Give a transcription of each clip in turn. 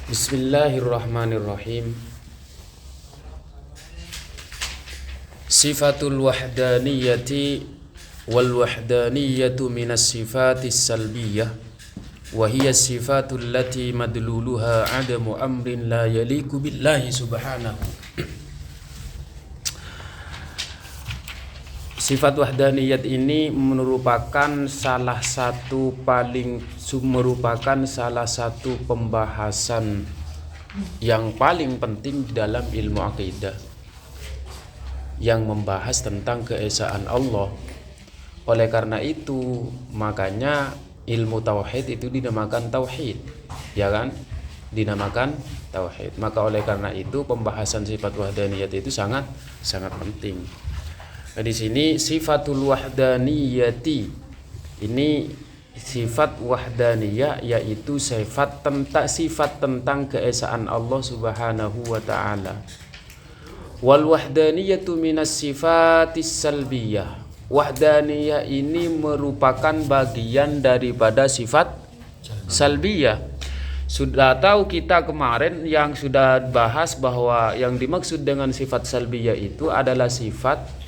Bismillahirrahmanirrahim. Sifatul wahdaniyati wal wahdaniyatu minas sifatis salbiyah wa hiya sifatul lati madluluha adamu amrin la yaliku billahi subhanahu. Sifat wahdaniyat ini merupakan salah satu pembahasan yang paling penting di dalam ilmu akidah yang membahas tentang keesaan Allah. Oleh karena itu, makanya ilmu tauhid itu dinamakan tauhid, ya kan? Dinamakan tauhid. Maka oleh karena itu pembahasan sifat wahdaniyat itu sangat penting. Nah, di sini sifatul wahdaniyati ini sifat wahdaniyah, yaitu sifat tentang keesaan Allah Subhanahu wa taala. Wal wahdaniyatu minas sifatis salbiyah. Wahdaniyah ini merupakan bagian daripada sifat salbiyah. Sudah tahu kita kemarin yang sudah bahas bahwa yang dimaksud dengan sifat salbiyah itu adalah sifat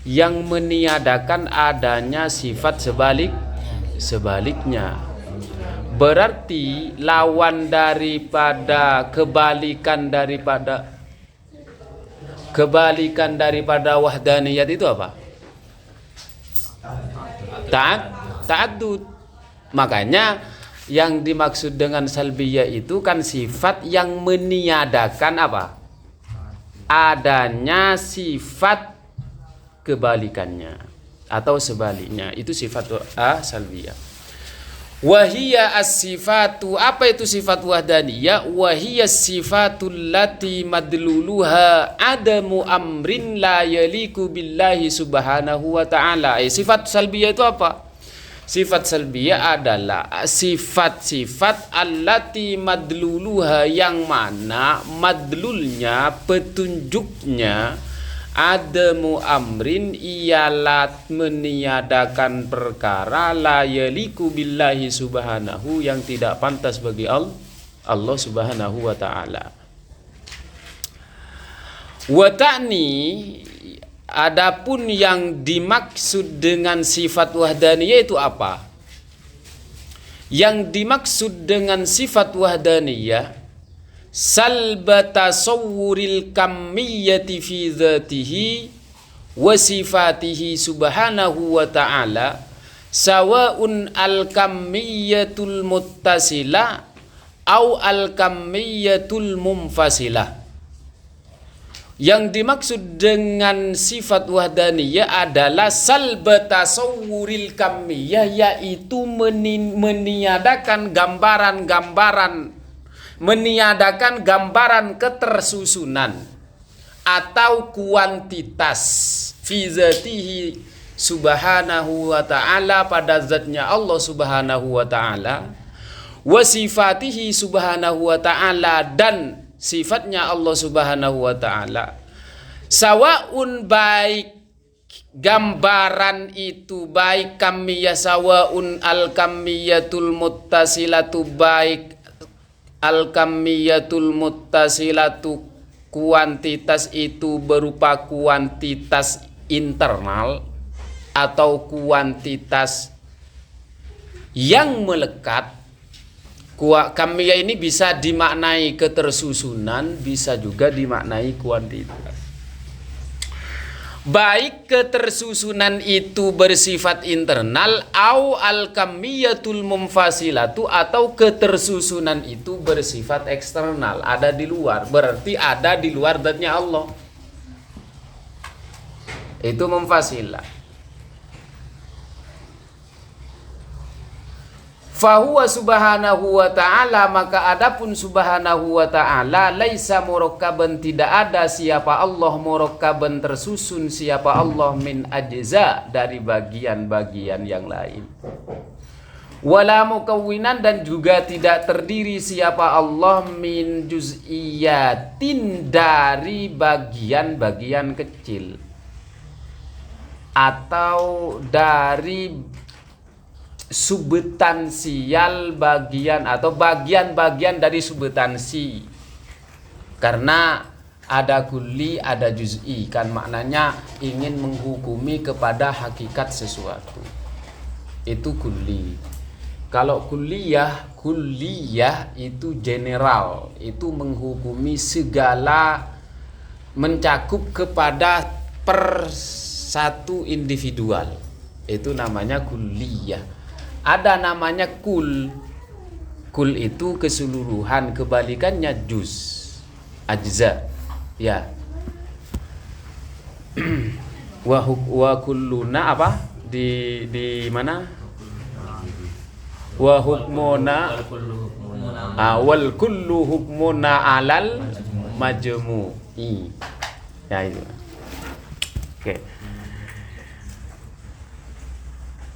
yang meniadakan adanya sifat sebaliknya. Berarti lawan daripada kebalikan daripada wahdaniyat itu apa? Ta'addud. Makanya yang dimaksud dengan salbiyah itu kan sifat yang meniadakan apa? Adanya sifat kebalikannya atau sebaliknya, itu sifat salbiyah. Wahiyya as-sifatu, apa itu sifat wahdaniyah? Wahiyya sifatul lati madluluha adamu amrin la yaliku billahi subhanahu wa ta'ala. Sifat salbiyah itu apa? Sifat salbiyah adalah sifat-sifat allati madluluha, yang mana madlulnya, petunjuknya, adamu amrin, ialah meniadakan perkara, la yaliku billahi subhanahu, yang tidak pantas bagi Allah subhanahu wa ta'ala. Wa ta'ni, adapun yang dimaksud dengan sifat wahdaniyah itu apa? Yang dimaksud dengan sifat wahdaniyah salbata sawwuril kammiyati fi dzatihi wa sifatihi subhanahu wa ta'ala, sawa'un al-kammiyatul muttasila au al-kammiyatul munfasilah. Yang dimaksud dengan sifat wahdaniyah adalah salbata sawwuril kammiyah, yaitu meniadakan gambaran ketersusunan atau kuantitas fi dzatihi subhanahu wa ta'ala, pada zatnya Allah subhanahu wa ta'ala, wa sifatihi subhanahu wa ta'ala, dan sifatnya Allah subhanahu wa ta'ala. Sawaun, baik gambaran itu, baik kamiyah, sawaun al-kamiyatul muttasilatu, baik al-kammiyatul muttasilatu, kuantitas itu berupa kuantitas internal atau kuantitas yang melekat. Kamiyah ini bisa dimaknai ketersusunan, bisa juga dimaknai kuantitas. Baik ketersusunan itu bersifat internal, au al-kammiyatul munfasilatu, atau ketersusunan itu bersifat eksternal, ada di luar, berarti ada di luar zatnya Allah. Itu munfasilah. Fahuwa subhanahu wa ta'ala, maka adapun subhanahu wa ta'ala, laisa murakkaban, tidak ada siapa Allah murakkaban, tersusun siapa Allah, min ajza, dari bagian-bagian yang lain. Wala mukawwinan, dan juga tidak terdiri siapa Allah, min juz'iyatin, dari bagian-bagian kecil, atau dari substansial bagian atau bagian-bagian dari substansi. Karena ada kulli, ada juz'i, kan maknanya ingin menghukumi kepada hakikat sesuatu. Itu kulli. Kalau kulliyah itu general, itu menghukumi segala, mencakup kepada per satu individual. Itu namanya kulliyah. Ada namanya kul. Kul itu keseluruhan, kebalikannya juz, ajza. Ya. wa kulluna apa? Di mana? Wa hukmuna wal kullu hukmuna alal majmu'i. Ya itu. Oke.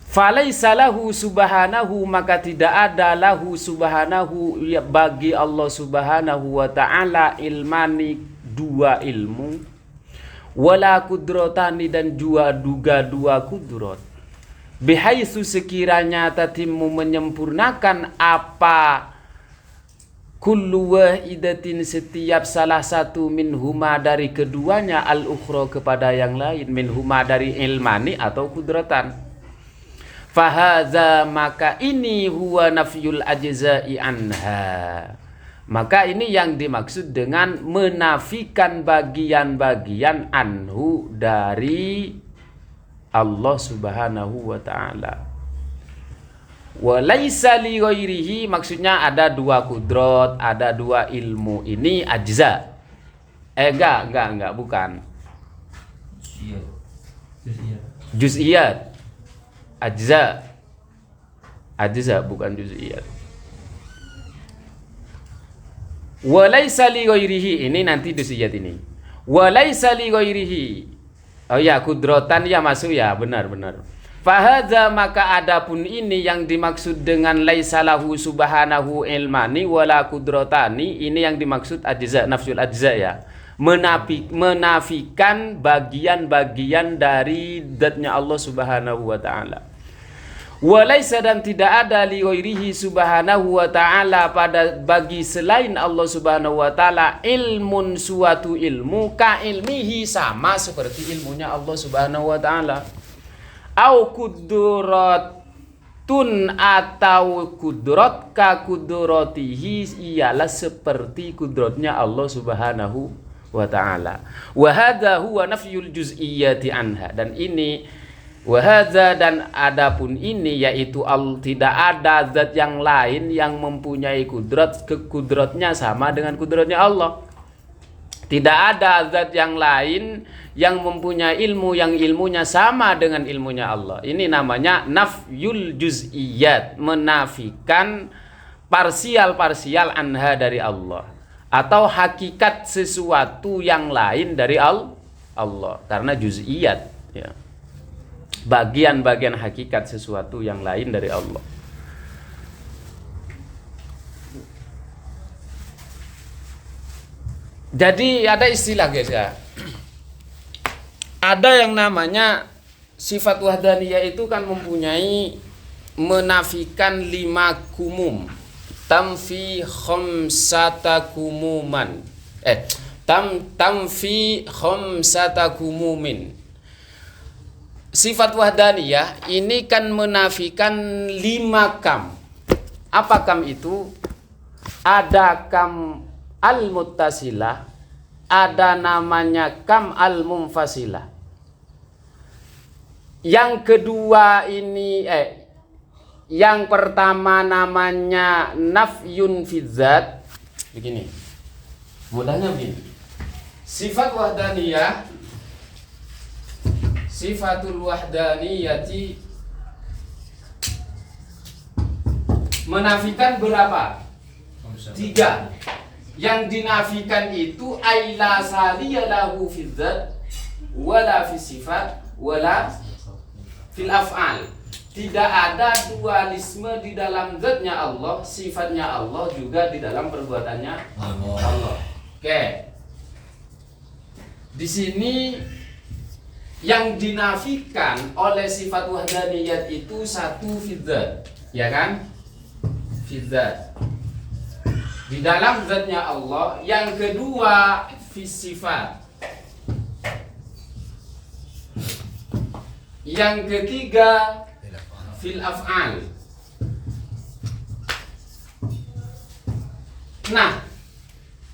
Falaisa lahu subhanahu, maka tidak ada lahu subhanahu bagi Allah subhanahu wa ta'ala ilmani, dua ilmu, wala kudrotani dan dua kudrot, bihaitsu sekiranya tatimmu menyempurnakan apa kullu wahidatin setiap salah satu minhuma dari keduanya al-ukhra kepada yang lain, minhuma dari ilmani atau kudratan. Fahaza, maka ini huwa nafyul ajza'i anha. Maka ini yang dimaksud dengan menafikan bagian-bagian anhu dari Allah subhanahu wa ta'ala. Wa laisa li ghairihi, maksudnya ada dua kudrat, ada dua ilmu. Ini ajza. Enggak, bukan. Juz'iyat. Ajza bukan juz'iyat. Walaysa li ghairihi, ini nanti juz'iyat ini. Walaysa li ghairihi. Oh ya, kudratan ya masuk ya, benar. Fahadza, maka adapun ini yang dimaksud dengan laisa lahu subhanahu ilmani wala kudratani, ini yang dimaksud ajza, nafsul ajza ya. Menafikan bagian-bagian dari zatnya Allah subhanahu wa ta'ala. Walaisa, dan tidak ada li ghairihi subhanahu wa ta'ala pada bagi selain Allah subhanahu wa ta'ala ilmun, suatu ilmu, ka ilmihi, sama seperti ilmunya Allah subhanahu wa ta'ala. Au kudratun, atau kudrat ka kudratihi, ialah seperti kudratnya Allah subhanahu wa ta'ala. Wa hadza huwa nafyul juz'iyyati anha, dan ini wa hadza, dan adapun ini yaitu tidak ada zat yang lain yang mempunyai kudratnya sama dengan kudratnya Allah. Tidak ada zat yang lain yang mempunyai ilmu yang ilmunya sama dengan ilmunya Allah. Ini namanya nafyul juz'iyyat, menafikan parsial anha dari Allah, atau hakikat sesuatu yang lain dari Allah, karena juz'iyat ya, bagian-bagian hakikat sesuatu yang lain dari Allah. Jadi ada istilah guys ya, ada yang namanya sifat wahdaniyah itu kan mempunyai menafikan 5 kumum. Tamfi khamsata kumuman. Tamfi khamsata kumumin. Sifat wahdaniyah ini kan menafikan 5 kam. Apa kam itu? Ada kam al-muttasilah, ada namanya kam al-munfasilah. Yang kedua ini yang pertama namanya nafyun fidzat. Begini, mudahnya begini. Sifat wahdaniyah, sifatul wahdaniyati menafikan berapa? 3. Yang dinafikan itu aila saliyalahu fidzat wala fi sifat wala fil af'al. Tidak ada dualisme di dalam zatnya Allah, sifatnya Allah, juga di dalam perbuatannya Allah. Oke. Di sini yang dinafikan oleh sifat wahdaniyat itu 1 fidzat. Ya kan? Fi dzat. Di dalam zatnya Allah. Yang kedua fi sifat. Yang ketiga fil af'al. Nah,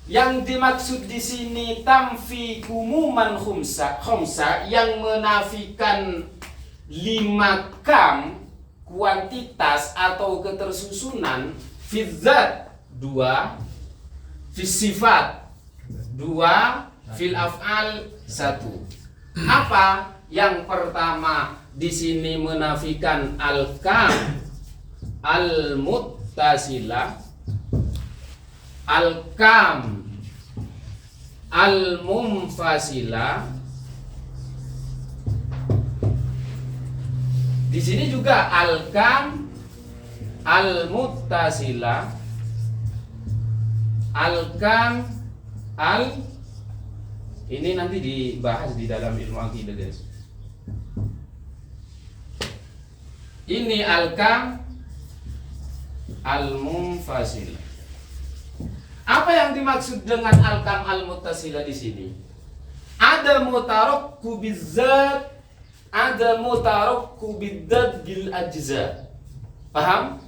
yang dimaksud di sini tamfi kumuman khumsa yang menafikan 5 kam kuantitas atau ketersusunan, fizzat 2, fisifat 2, fil af'al 1. Apa? Yang pertama di sini menafikan al-kam al-muttasilah, al-kam al-munfasilah. Di sini juga al-kam al-muttasilah, al-kam al, ini nanti dibahas di dalam ilmu akidah, guys. Ini al-kam al-munfasilah. Apa yang dimaksud dengan al-kam al-muttasilah di sini? Ada mutarakku bizzat, ada mutarakku bidzat bil ajza. Paham?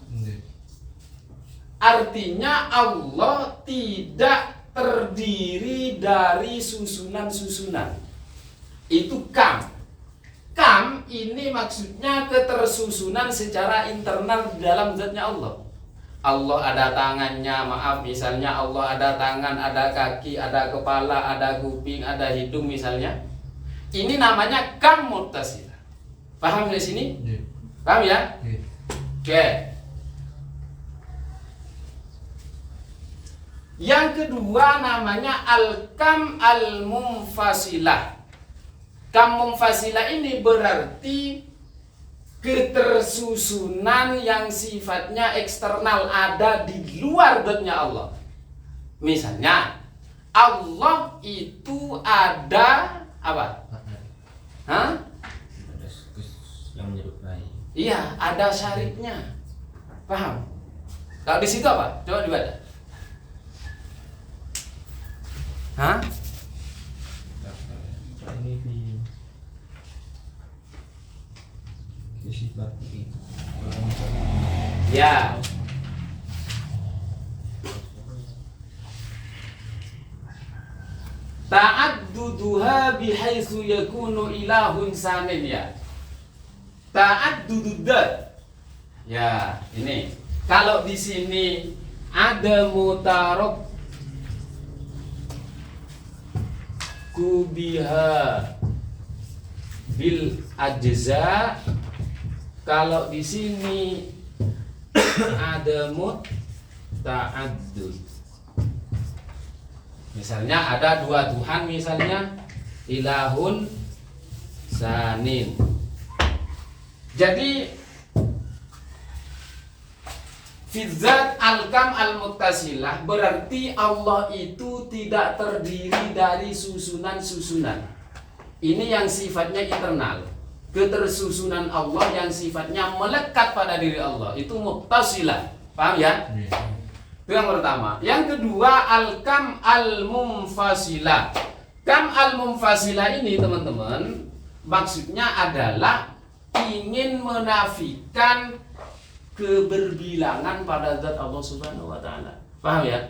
Artinya Allah tidak terdiri dari susunan-susunan. Itu kam. Kam ini maksudnya ketersusunan secara internal di dalam zatnya Allah. Allah ada tangannya, maaf misalnya Allah ada tangan, ada kaki, ada kepala, ada kuping, ada hidung misalnya. Ini namanya kam muttasilah. Paham di sini? Paham ya? Oke. Yang kedua namanya al-kam al-munfasilah. Kam munfasilah ini berarti ketersusunan yang sifatnya eksternal, ada di luar zatnya Allah. Misalnya Allah itu ada apa? Hah? Yang menyerupai. Iya, ada syariknya. Paham? Kalau di situ apa? Coba dibaca. Hah? Ini di sifat ini. Ya. Ta'adduduha bihaitsu yakunu ilahun samin ya. Ta'addududat. Ya, ini. Kalau di sini ada mutarok kubiha bil ajza, kalau di sini ada ta'addud. Misalnya ada 2 Tuhan, misalnya ilahun sanin. Jadi fizzat al-kam al-muttasilah berarti Allah itu tidak terdiri dari susunan-susunan. Ini yang sifatnya internal. Ketersusunan Allah yang sifatnya melekat pada diri Allah itu muttasilah. Paham ya? Itu yang pertama. Yang kedua al-kam al-munfasilah. Kam al-munfasilah ini teman-teman maksudnya adalah ingin menafikan keberbilangan pada zat Allah Subhanahu wa taala. Paham ya?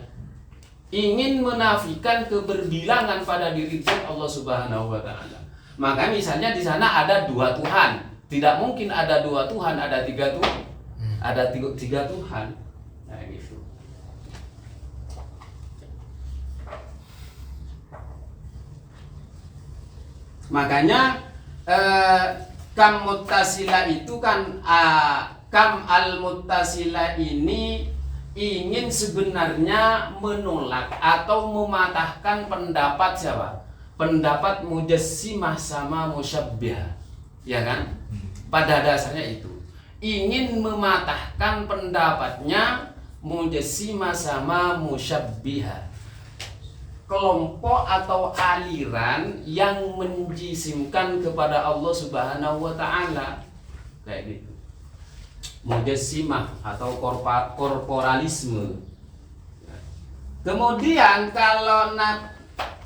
Ingin menafikan keberbilangan pada diri zat Allah Subhanahu wa taala. Maka misalnya di sana ada 2 Tuhan. Tidak mungkin ada 2 Tuhan, ada 3 Tuhan. Ada 3 Tuhan. Nah, gitu. Makanya kam muttasilah itu kan kam al-muttasilah ini ingin sebenarnya menolak atau mematahkan pendapat siapa? Pendapat mujassimah sama musyabbihah. Ya kan? Pada dasarnya itu ingin mematahkan pendapatnya mujassimah sama musyabbihah. Kelompok atau aliran yang menjisimkan kepada Allah Subhanahu wa taala. Kayak gitu. mujassimah atau korporalisme. Kemudian kalau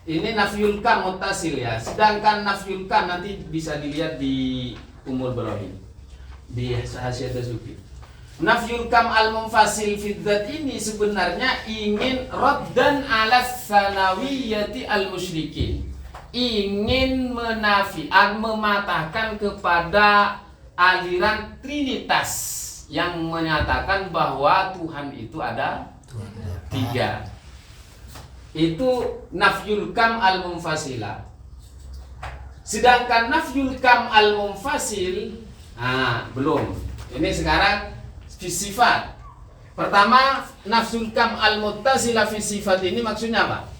ini nafyul kam muttasil ya, sedangkan nafyul kam nanti bisa dilihat di Umul Barahin di Hasyiat Dasuki. Nafyul kam al munfasil fid dzat ini sebenarnya ingin raddan ala sanawiyyati al musyrikin, ingin mematahkan kepada aliran Trinitas yang menyatakan bahwa Tuhan itu ada tiga. Itu nafyul kam al munfasila. Sedangkan nafyul kam al munfasil belum. Ini sekarang fi sifat. Pertama, nafyul kam al muttasila fi sifat ini maksudnya apa?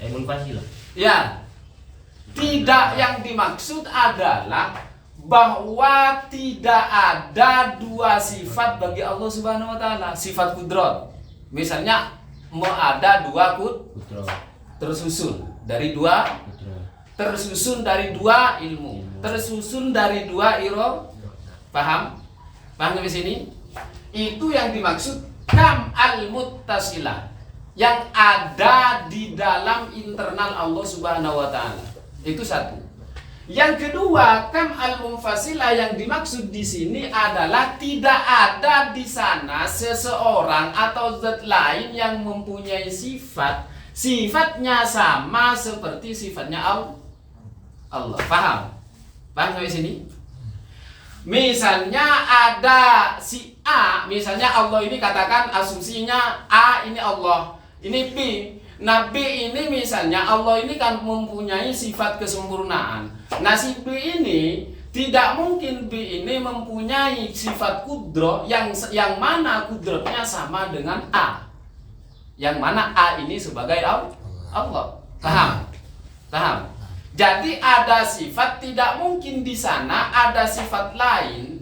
Munfasilah. Ya. Tidak, yang dimaksud adalah bahwa tidak ada dua sifat bagi Allah Subhanahu wa taala. Sifat kudrat. Misalnya ada dua Putra. tersusun dari dua Putra. tersusun dari dua ilmu, tersusun dari dua iro. Paham? Paham sampai sini? Itu yang dimaksud kam al-muttasilah, yang ada di dalam internal Allah Subhanahu wa taala. Itu satu. Yang kedua, kam al-munfasilah yang dimaksud di sini adalah tidak ada di sana seseorang atau zat lain yang mempunyai sifatnya sama seperti sifatnya Allah. Paham? Paham sampai sini? Misalnya ada si A, misalnya Allah ini katakan asumsinya A ini Allah, ini B. Nah B ini misalnya Allah ini kan mempunyai sifat kesempurnaan. Nah si B ini tidak mungkin B ini mempunyai sifat kudro yang mana kudrotnya sama dengan A. Yang mana A ini sebagai Allah. Paham? Paham? Jadi ada sifat, tidak mungkin di sana ada sifat lain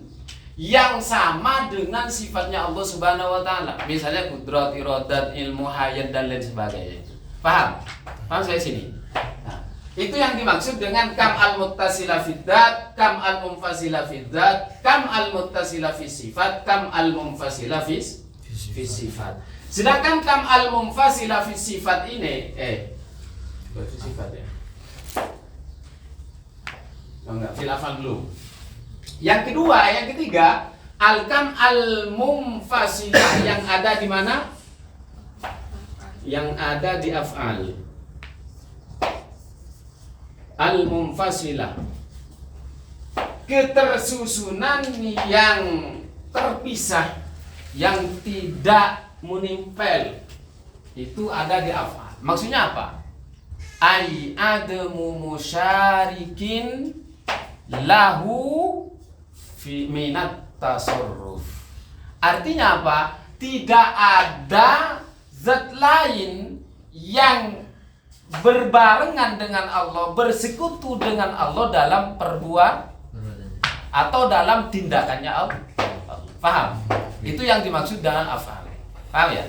yang sama dengan sifatnya Allah Subhanahu wa taala. Misalnya kudrat, iradat, ilmu, hayat dan lain sebagainya. Paham? Paham sampai sini? Nah, itu yang dimaksud dengan kam al-muttasila fid dzat, kam al-munfasila fid dzat, kam al-muttasila fi sifat, kam al-munfasila fi sifat. Sedangkan kam al-munfasila fi sifat ini berarti sifat ya. Enggak, filafal dulu. Yang kedua, yang ketiga, al-kam al-munfasilah yang ada di mana? Yang ada di af'al. Al-munfasilah, ketersusunan yang terpisah, yang tidak menimpel, itu ada di af'al. Maksudnya apa? Ai adamu musyarikin lahu fi minat tasarruf. Artinya apa? Tidak ada zat lain yang berbarengan dengan Allah, bersekutu dengan Allah dalam perbuatan atau dalam tindakannya Allah. Paham? Itu yang dimaksud dengan af'al. Paham ya?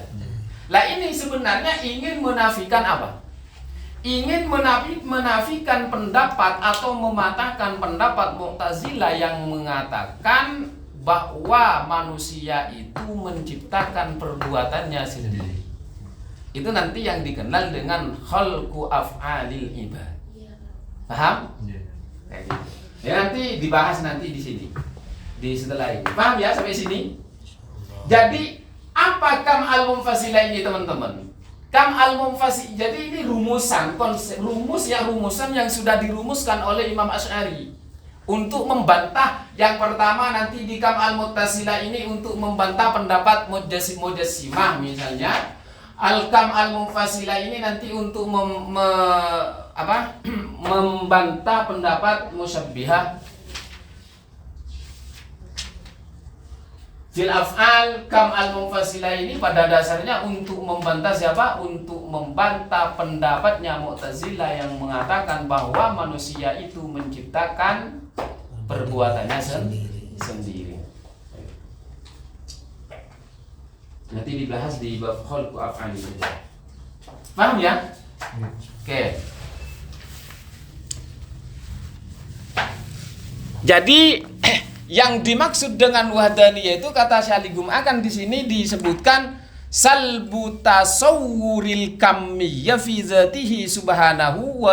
Lah ini sebenarnya ingin menafikan apa? Ingin menafikan pendapat atau mematahkan pendapat Mu'tazilah yang mengatakan bahwa manusia itu menciptakan perbuatannya sendiri. Itu nanti yang dikenal dengan khalqu af'alil ibad. Paham? Ya, nanti dibahas nanti di sini. Di setelah ini. Paham ya sampai sini? Jadi apa kam al-munfasilah ini teman-teman? Kam al-munfasi, jadi ini rumusan, rumusan yang sudah dirumuskan oleh Imam Asy'ari untuk membantah. Yang pertama nanti di kam al-muttasilah ini untuk membantah pendapat mujassimah misalnya. Al-kam al-munfasilah ini nanti untuk membantah pendapat musyabbihah. Fil af'al, kam al-munfasilah ini pada dasarnya untuk membantah siapa? Untuk membantah pendapatnya Mu'tazilah yang mengatakan bahwa manusia itu menciptakan perbuatannya sendiri. Nanti dibahas di bab khalqu af'al ini. Paham ya? Oke. Jadi yang dimaksud dengan wahdaniyah itu kata Syaligum akan di sini disebutkan salbu tasawwuril kamiyya fi dzatihi subhanahu wa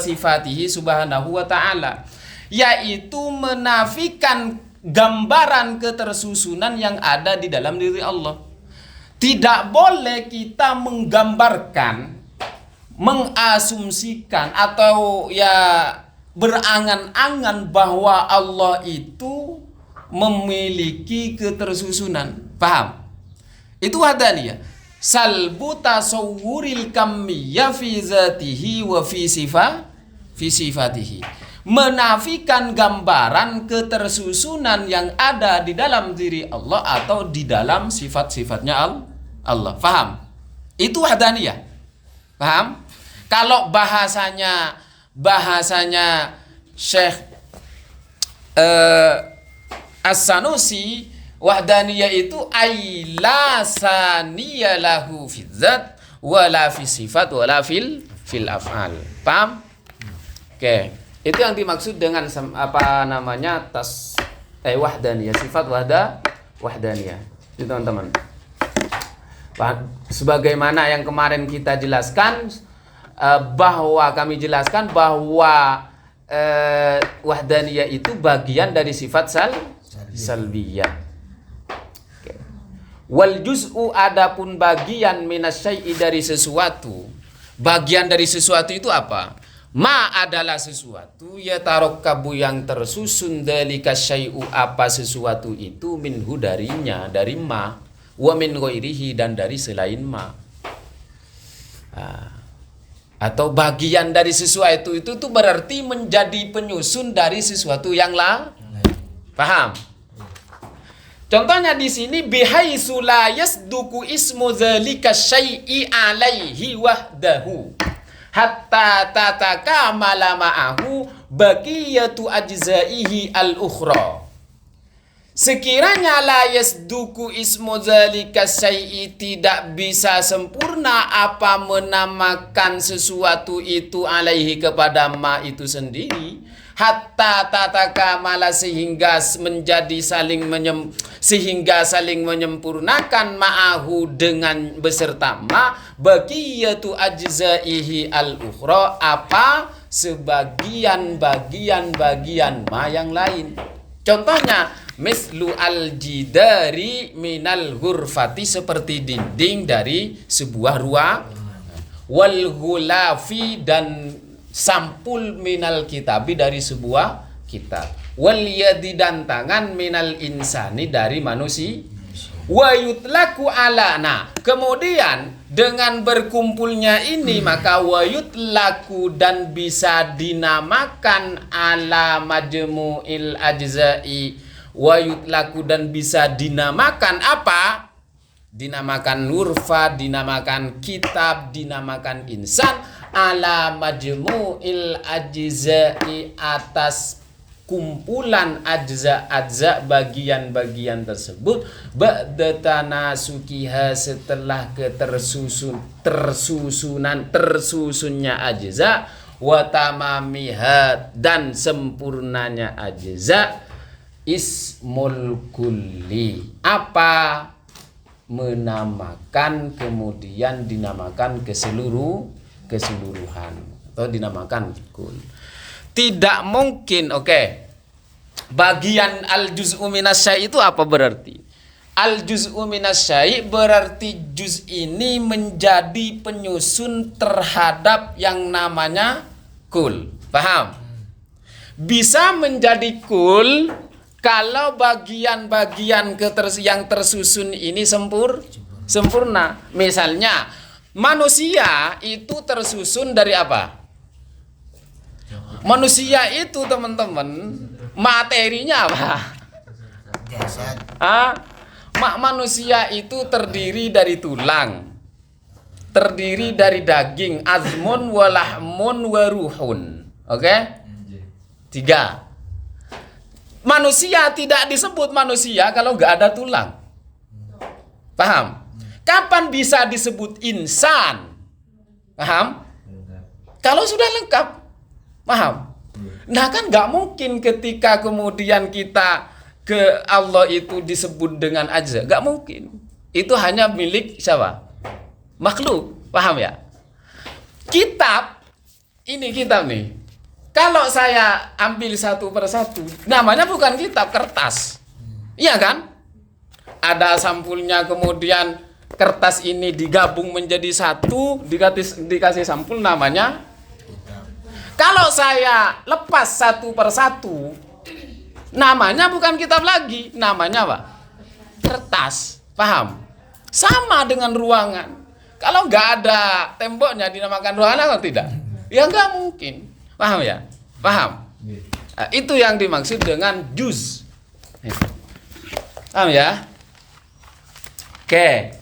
sifatihi subhanahu wa ta'ala, yaitu menafikan gambaran ketersusunan yang ada di dalam diri Allah. Tidak boleh kita menggambarkan, mengasumsikan atau ya berangan-angan bahwa Allah itu memiliki ketersusunan. Paham? Itu wahdaniyah. Salbu tasawwuril kamiyya fi zatihi wa fi sifatihi. Menafikan gambaran ketersusunan yang ada di dalam diri Allah atau di dalam sifat-sifatnya Allah. Paham? Itu wahdaniyah. Paham? Kalau bahasanya Syekh As-Sanusi, wahdaniyah itu la saniya lahu fi dzat wala fi sifat wala fil af'al. Paham? Oke, itu yang dimaksud dengan wahdaniyah, sifat wahdaniyah. Itu teman-teman. Sebagaimana yang kemarin kita jelaskan, bahwa kami jelaskan bahwa wahdaniyah itu bagian dari sifat salbiyah. Okay. Wal juz'u adapun bagian minasyai'i dari sesuatu. Bagian dari sesuatu itu apa? Ma adalah sesuatu ya tarokkabu yang tersusun dalika syai'u apa sesuatu itu minhu darinya, dari ma, wa min ghairihi dan dari selain ma. Atau bagian dari sesuatu itu berarti menjadi penyusun dari sesuatu yang lain. Paham? Contohnya di sini bihaitsu la yasduku ismu dzalika syai'i alaihi wahdahu hatta tatakamala ma'ahu baqiyatu ajzaihi al-ukhra. Sekiranya la yasduku ismu dzalika syai'i tidak bisa sempurna apa menamakan sesuatu itu alaihi kepada ma itu sendiri, hatta tatakamala sehingga menjadi saling menyempurnakan ma'ahu dengan beserta ma baqiyatu ajzaihi al-ukhra apa sebagian bagian ma yang lain. Contohnya mislu al-jidari minal ghurfati seperti dinding dari sebuah ruang, wal ghulafi dan sampul minal kitabi dari sebuah kitab, wal yadi dan tangan minal insani dari manusia, wa yutlaku ala. Nah, kemudian dengan berkumpulnya ini maka wa yutlaku dan bisa dinamakan ala majmu'il ajza'i, wa yutlaku dan bisa dinamakan apa? Dinamakan nurfa, dinamakan kitab, dinamakan insan ala majmu'il ajza'i atas kumpulan ajza bagian-bagian tersebut ba'da tanasukiha setelah tersusunnya ajza wa tamamiha dan sempurnanya ajza ismul kulli apa menamakan kemudian dinamakan keseluruhan atau dinamakan kul. Tidak mungkin, bagian al-juz'u minasyai' itu apa berarti? Al-juz'u minasyai' berarti juz ini menjadi penyusun terhadap yang namanya kul. Paham? Bisa menjadi kul kalau bagian-bagian yang tersusun ini sempurna. Misalnya, manusia itu tersusun dari apa? Manusia itu teman-teman materinya apa? Manusia itu terdiri dari tulang, terdiri dari daging, azmun walahmun waruhun. Oke? 3. Manusia tidak disebut manusia kalau nggak ada tulang. Paham? Kapan bisa disebut insan? Paham? Kalau sudah lengkap. Paham? Nah kan nggak mungkin ketika kemudian kita ke Allah itu disebut dengan ajza, nggak mungkin. Itu hanya milik siapa? Makhluk, paham ya? Kitab, ini kitab nih. Kalau saya ambil satu persatu, namanya bukan kitab, kertas. Iya kan? Ada sampulnya, kemudian kertas ini digabung menjadi satu, dikasih sampul, namanya. Kalau saya lepas satu persatu, namanya bukan kitab lagi, namanya apa? Kertas, paham? Sama dengan ruangan. Kalau nggak ada temboknya dinamakan ruangan atau tidak? Ya nggak mungkin, paham ya? Paham? Nah, itu yang dimaksud dengan juz. Paham ya? Oke.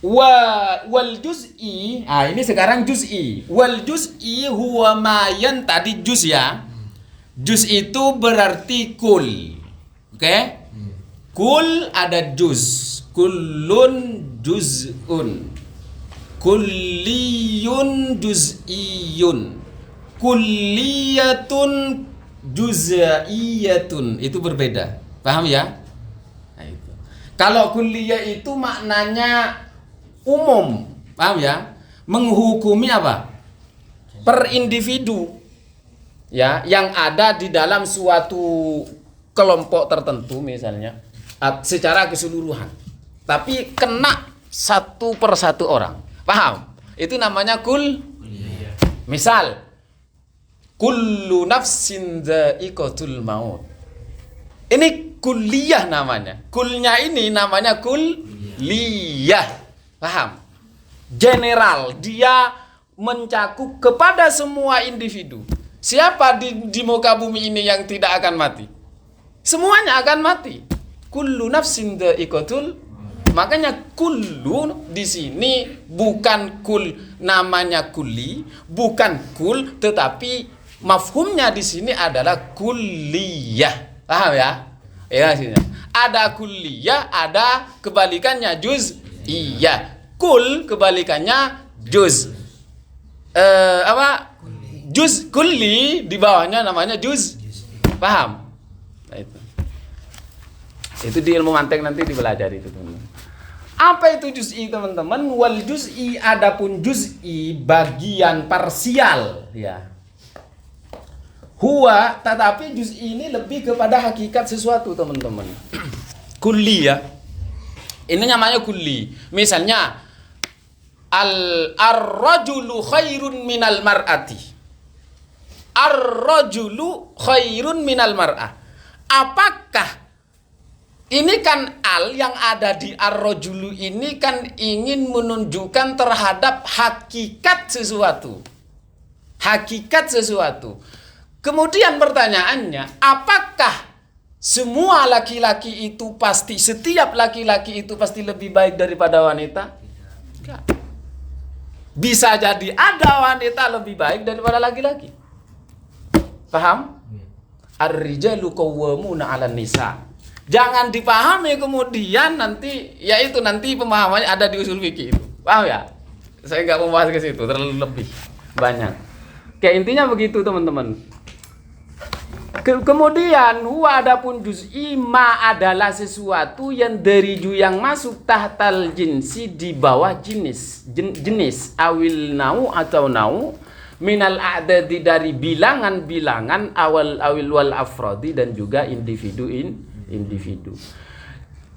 Wal juz'i, ini sekarang juz'i. Wal juz'i huwa mayan, tadi juz ya. Juz itu berarti kul. Oke? Kul ada juz. Kullun juz'un. Kulliyun juz'iyun. Kulliyatun juz'iyatun. Itu berbeda. Paham ya? Nah, itu. Kalau kulliyah itu maknanya umum, paham ya? Menghukumi apa? Per individu, ya, yang ada di dalam suatu kelompok tertentu misalnya, secara keseluruhan. Tapi kena satu persatu orang, paham? Itu namanya kul. Misal, kullu nafsin dha'iqatul maut. Ini kulliyah namanya. Kulnya ini namanya kulliyah. Paham? General, dia mencakup kepada semua individu. Siapa di muka bumi ini yang tidak akan mati? Semuanya akan mati. Kullu nafsin dha'iqatul. Makanya kullu di sini bukan kul namanya kulli, bukan kul, tetapi mafhumnya di sini adalah kulliyah. Paham ya? Ya sini. Ada kulliyah, ada kebalikannya juz. Iya, kul kebalikannya juz. Juz kulli di bawahnya namanya juz. Paham? Nah, itu di ilmu mantek nanti dipelajari itu, teman-teman. Apa itu juz'i, teman-teman? Wal juz'i, adapun juz'i bagian parsial, ya. Huwa, tetapi juz'i ini lebih kepada hakikat sesuatu, teman-teman. Kulli ya. Ini namanya kulli. Misalnya ar-rajulu khairun minal mar'ati. Ar-rajulu khairun minal mar'ah. Apakah ini kan al yang ada di ar-rajulu ini kan ingin menunjukkan terhadap hakikat sesuatu. Hakikat sesuatu. Kemudian pertanyaannya, apakah semua laki-laki itu pasti, setiap laki-laki itu pasti lebih baik daripada wanita? Enggak. Bisa jadi ada wanita lebih baik daripada laki-laki. Paham? Ar-rijalu qawwamuna 'alan nisa. Jangan dipahami kemudian nanti, yaitu nanti pemahamannya ada di usul fikih itu. Paham ya? Saya nggak mau bahas ke situ, terlalu lebih banyak. Kayak intinya begitu, teman-teman. Kemudian huwa adapun juz'i ma adalah sesuatu yang deriju yang masuk tahtal jinsi di bawah jenis awil nau atau nau minal a'dadi dari bilangan-bilangan awil wal afrodi dan juga individu.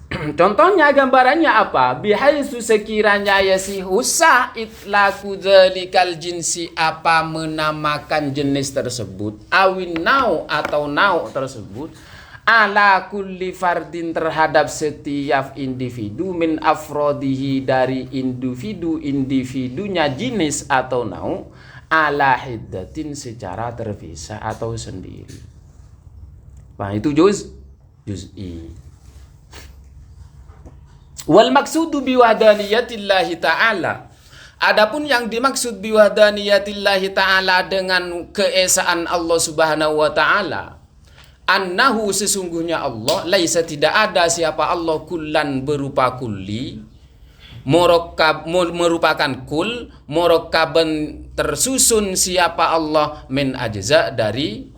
Contohnya, gambarannya apa? Bihaisu sekiranya yasihu sah itlaku dzalikal jinsi, apa menamakan jenis tersebut, awin nau atau nau tersebut, ala kulli fardin terhadap setiap individu, min afrodihi dari individunya jenis atau nau, ala hiddatin secara terpisah atau sendiri. Nah itu juz'i. Wal maksudu biwahdaniyatillahi ta'ala. Adapun yang dimaksud biwahdaniyatillahi ta'ala dengan keesaan Allah Subhanahu wa ta'ala, annahu sesungguhnya Allah, laisa tidak ada siapa Allah kullan berupa kulli, merupakan kul, murakkaban tersusun siapa Allah min ajza dari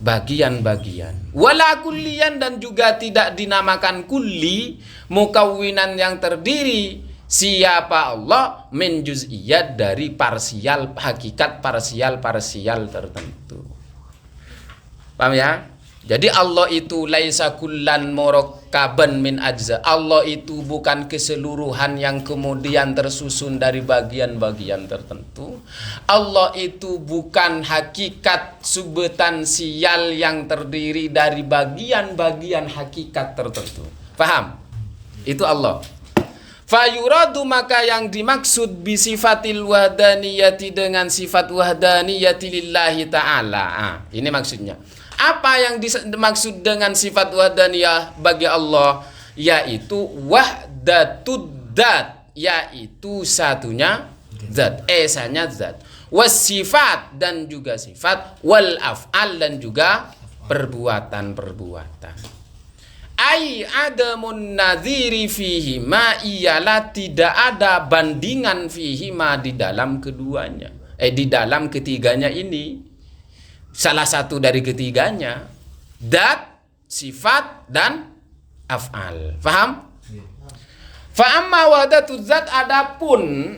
bagian-bagian. Wala kulliyan dan juga tidak dinamakan kulli, mukawwinan yang terdiri siapa Allah min juz'iyat dari parsial, hakikat parsial tertentu. Paham ya? Jadi Allah itu laisa kullan murakkaban min ajza. Allah itu bukan keseluruhan yang kemudian tersusun dari bagian-bagian tertentu. Allah itu bukan hakikat substansial yang terdiri dari bagian-bagian hakikat tertentu. Paham? Itu Allah. Fayuradu maka yang dimaksud bisifatil wahdaniyati dengan sifat wahdaniyati lillahi ta'ala. Ini maksudnya. Apa yang dimaksud dengan sifat wahdaniyah bagi Allah? Yaitu wahdatud dzat, yaitu satunya zat, esanya zat. Wasifat dan juga sifat, wal af'al dan juga perbuatan-perbuatan. Ai adamun nadhiri fihi ma ialah tidak ada bandingan fihi ma di dalam keduanya. Di dalam ketiganya ini. Salah satu dari ketiganya, dat, sifat dan af'al. Faham? Fa'amma wahdatuz zat, adapun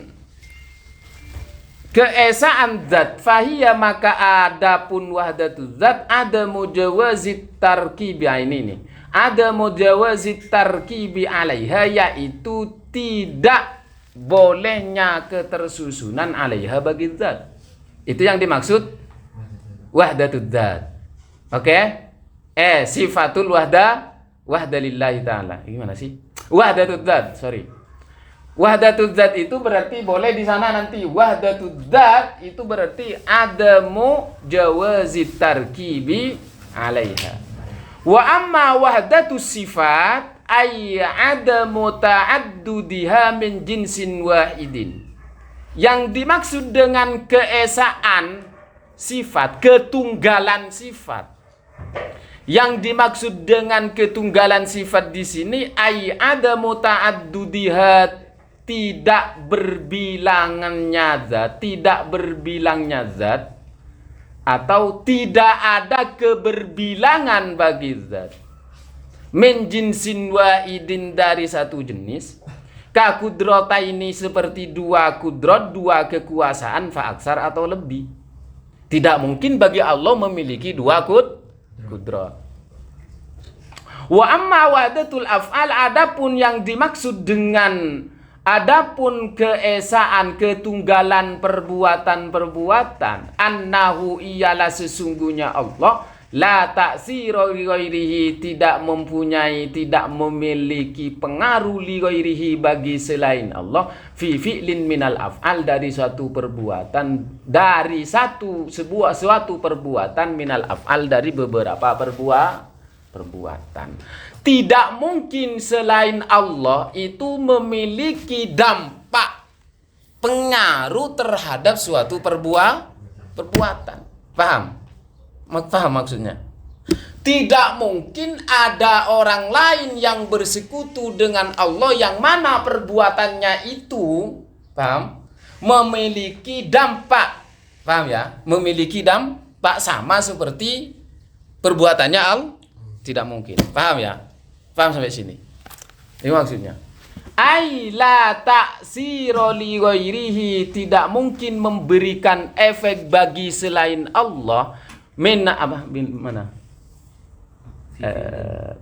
keesaan zat, fahiyya maka adapun wahdatuz zat ada mujawazit tarkibi, ini nih. Ada mujawazit tarkibi alaiha, yaitu tidak bolehnya ketersusunan alaiha bagi zat. Itu yang dimaksud wahdatud dzat. Oke? Sifatul wahdalillahi ta'ala. Gimana sih? Wahdatud dzat, sorry. Wahdatud dzat itu berarti boleh di sana nanti. Wahdatud dzat itu berarti adamu jawazit tarkibi alaiha. Wa amma wahdatus sifat ay adamu ta'addudiha min jinsin wahidin. Yang dimaksud dengan keesaan sifat, ketunggalan sifat. Yang dimaksud dengan ketunggalan sifat di sini ai ada muta'addudiha, tidak berbilangannya zat, tidak berbilangnya zat, atau tidak ada keberbilangan bagi zat. Min jinsin wahidin, dari satu jenis. Ka kudrata ini seperti dua kudrat, dua kekuasaan, fa'aksar atau lebih. Tidak mungkin bagi Allah memiliki dua kudrat. Wa amma wahdatul af'al, adapun yang dimaksud dengan adapun keesaan ketunggalan perbuatan-perbuatan, annahu ialah sesungguhnya Allah la ta'sira li ghairihi, tidak mempunyai, tidak memiliki pengaruh li ghairihi bagi selain Allah, fi fi'lin minal af'al, dari suatu perbuatan, dari suatu perbuatan, minal af'al, dari beberapa perbuatan. Tidak mungkin selain Allah itu memiliki dampak pengaruh terhadap suatu perbuatan. Paham? Paham maksudnya? Tidak mungkin ada orang lain yang bersekutu dengan Allah yang mana perbuatannya itu, paham, memiliki dampak, paham ya? Memiliki dampak sama seperti perbuatannya Allah. Tidak mungkin. Paham ya? Paham sampai sini? Ini maksudnya. Ai la ta'sira li ghairihi, tidak mungkin memberikan efek bagi selain Allah. Mana?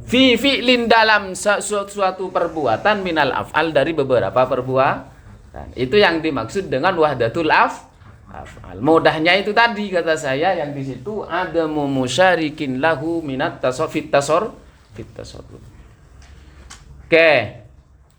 Fi fi'lin, dalam suatu perbuatan, minal af'al, dari beberapa perbuatan. Itu yang dimaksud dengan wahdatul af'al. Mudahnya itu tadi kata saya, yang di situ ada musyarikin lahu minat tasawuf fit tasawuf. Oke.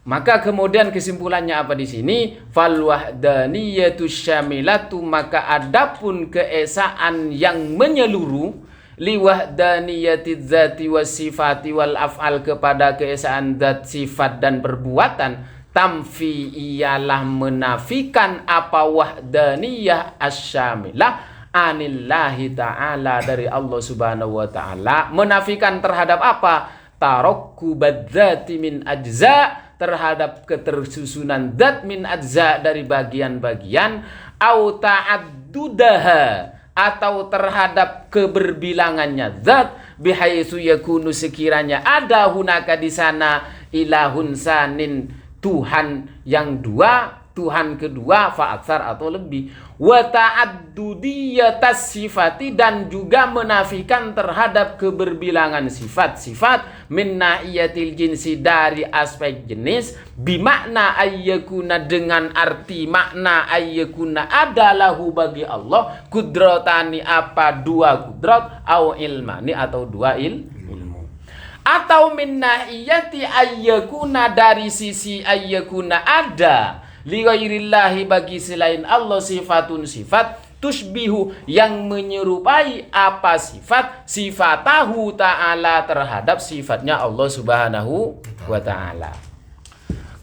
Maka kemudian kesimpulannya apa di sini? Fal wahdaniyatu syamilatu, maka adapun keesaan yang menyeluruh, li wahdaniyatiz zati was sifati wal af'al, kepada keesaan zat, sifat dan perbuatan, tamfi ialah menafikan apa wahdaniyah asyamilah anillahi ta'ala, dari Allah subhanahu wa ta'ala. Menafikan terhadap apa? Tarakku badzati min ajza, terhadap ketersusunan zat min ajza dari bagian-bagian, au ta'addudaha atau terhadap keberbilangannya zat, bihaitsu yakunu sekiranya ada hunaka di sana ilahun sanin, Tuhan yang dua, Tuhan kedua, fa'aksar atau lebih, wa ta'addudiyatas sifati dan juga menafikan terhadap keberbilangan sifat-sifat min na'iyatil jinsi dari aspek jenis, bimakna ayyakuna dengan arti makna ayyakuna adalahu bagi Allah kudratani apa dua kudrat, au ilmani atau dua ilmu, atau min na'iyati ayyakuna dari sisi ayyakuna ada li ghairillahi bagi selain Allah sifatun sifat tushbihu yang menyerupai apa sifat sifatahu ta'ala terhadap sifatnya Allah subhanahu wa ta'ala.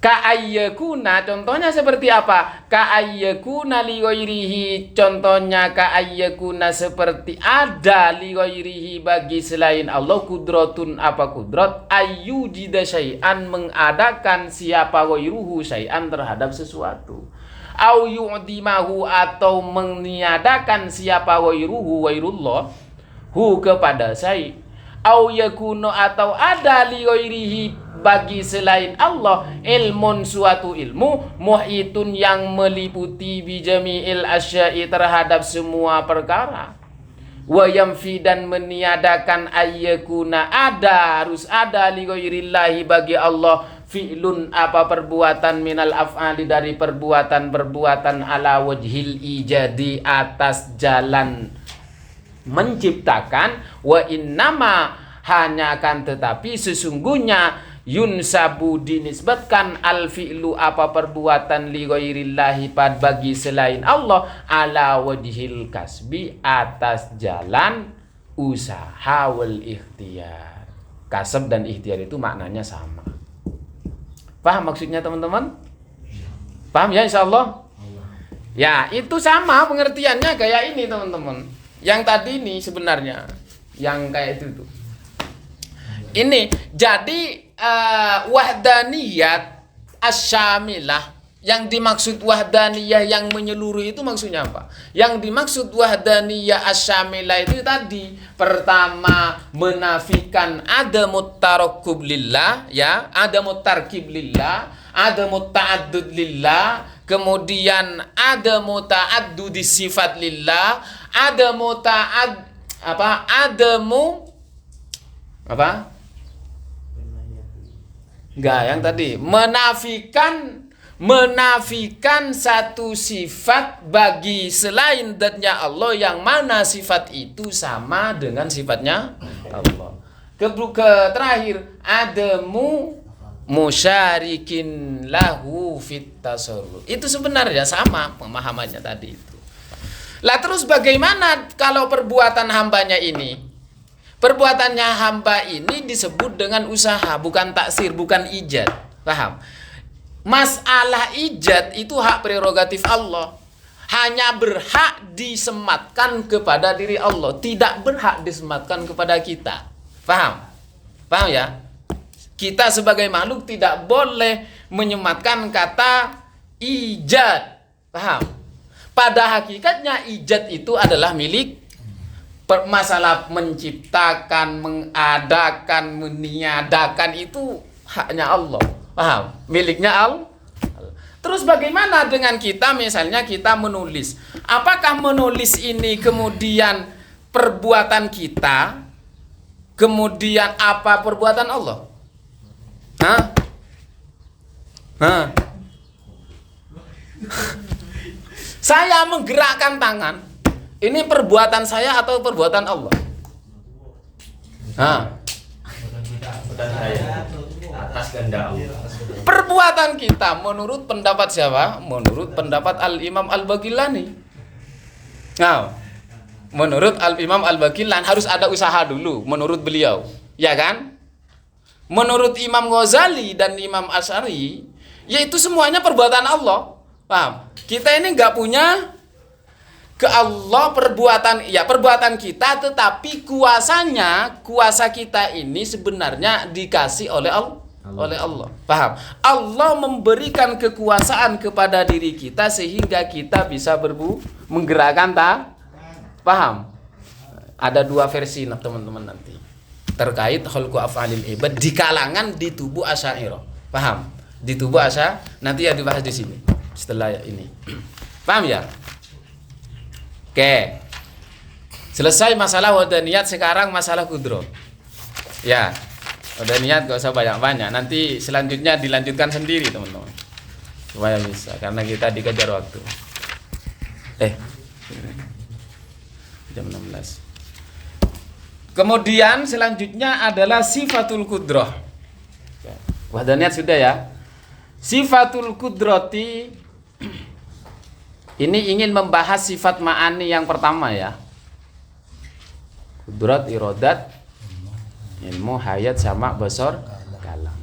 Ka'ayyakuna contohnya seperti apa? Ka'ayyakuna li ghairihi contohnya ka'ayyakuna seperti ada li ghairihi bagi selain Allah kudratun apa kudrat ayyujida syai'an mengadakan siapa ghairuhu syai'an terhadap sesuatu, au yu'dimahu atau meniadakan siapa ghairuhu ghairullah hu kepada syai', au yakunu atau ada li ghairihi bagi selain Allah ilmun suatu ilmu muhitun yang meliputi bijami'il asya'i terhadap semua perkara, wa yamfi dan meniadakan ayyakuna ada harus ada li ghairillahi bagi Allah fi'lun apa perbuatan minal af'ali dari perbuatan-perbuatan ala wajhil ijadi atas jalan menciptakan, wa innama hanya akan tetapi sesungguhnya yunsabu dinisbatkan al fi'lu apa perbuatan li ghairillahi pad bagi selain Allah ala wajhil kasbi atas jalan usaha wal ikhtiyar. Kasab dan ikhtiar itu maknanya sama. Paham maksudnya teman-teman? Paham ya insyaallah? Ya, itu sama pengertiannya kayak ini teman-teman. Yang tadi ini sebenarnya yang kayak itu tuh. Ini jadi wahdaniyat asyamilah, yang dimaksud wahdaniyah yang menyeluruh itu maksudnya apa? Yang dimaksud wahdaniyah asyamilah itu tadi pertama menafikan ada mutarakkub lillah, ya, ada mutarkib lillah, ada muta'addud lillah, kemudian ada muta'addud sifat lillah, ada enggak, yang tadi menafikan satu sifat bagi selain zatnya Allah yang mana sifat itu sama dengan sifatnya Allah. Terakhir ada musyarikin lahu fit tasarruf. Itu sebenarnya sama pemahamannya tadi itu. Lah terus bagaimana kalau perbuatan hambanya ini? Perbuatannya hamba ini disebut dengan usaha, bukan taksir, bukan ijad. Paham? Masalah ijad itu hak prerogatif Allah. Hanya berhak disematkan kepada diri Allah, tidak berhak disematkan kepada kita. Paham? Paham ya? Kita sebagai makhluk tidak boleh menyematkan kata ijad. Paham? Pada hakikatnya ijad itu adalah milik. Masalah menciptakan, mengadakan, meniadakan itu haknya Allah. Paham? Miliknya Allah. Terus bagaimana dengan kita misalnya kita menulis? Apakah menulis ini kemudian perbuatan kita? Kemudian apa perbuatan Allah? Saya menggerakkan tangan. Ini perbuatan saya atau perbuatan Allah? Atas kehendak Allah. Perbuatan kita menurut pendapat siapa? Menurut pendapat Al-Imam Al-Baqillani. Nah, menurut Al-Imam Al-Baqillani harus ada usaha dulu menurut beliau, ya kan? Menurut Imam Ghazali dan Imam Asy'ari, yaitu semuanya perbuatan Allah. Paham? Kita ini nggak punya ke Allah perbuatan kita, tetapi kuasa kita ini sebenarnya dikasih oleh oleh Allah. Paham? Allah memberikan kekuasaan kepada diri kita sehingga kita bisa menggerakkan paham? Ada dua versi teman-teman nanti terkait khalqu af'alil ibad di kalangan di tubuh Asy'ariyah. Paham? Di tubuh nanti ya dibahas di sini setelah ini. Paham ya? Oke. Selesai masalah wadaniyat, sekarang masalah kudro. Ya, wadaniyat gak usah banyak-banyak. Nanti selanjutnya dilanjutkan sendiri teman-teman. Supaya bisa, karena kita dikejar waktu. Jam 16. Kemudian selanjutnya adalah sifatul kudroh. Wadaniyat sudah ya. Sifatul kudroti ini ingin membahas sifat ma'ani yang pertama ya. Kudrat, irodat, ilmu, hayat, sama, basar, kalam.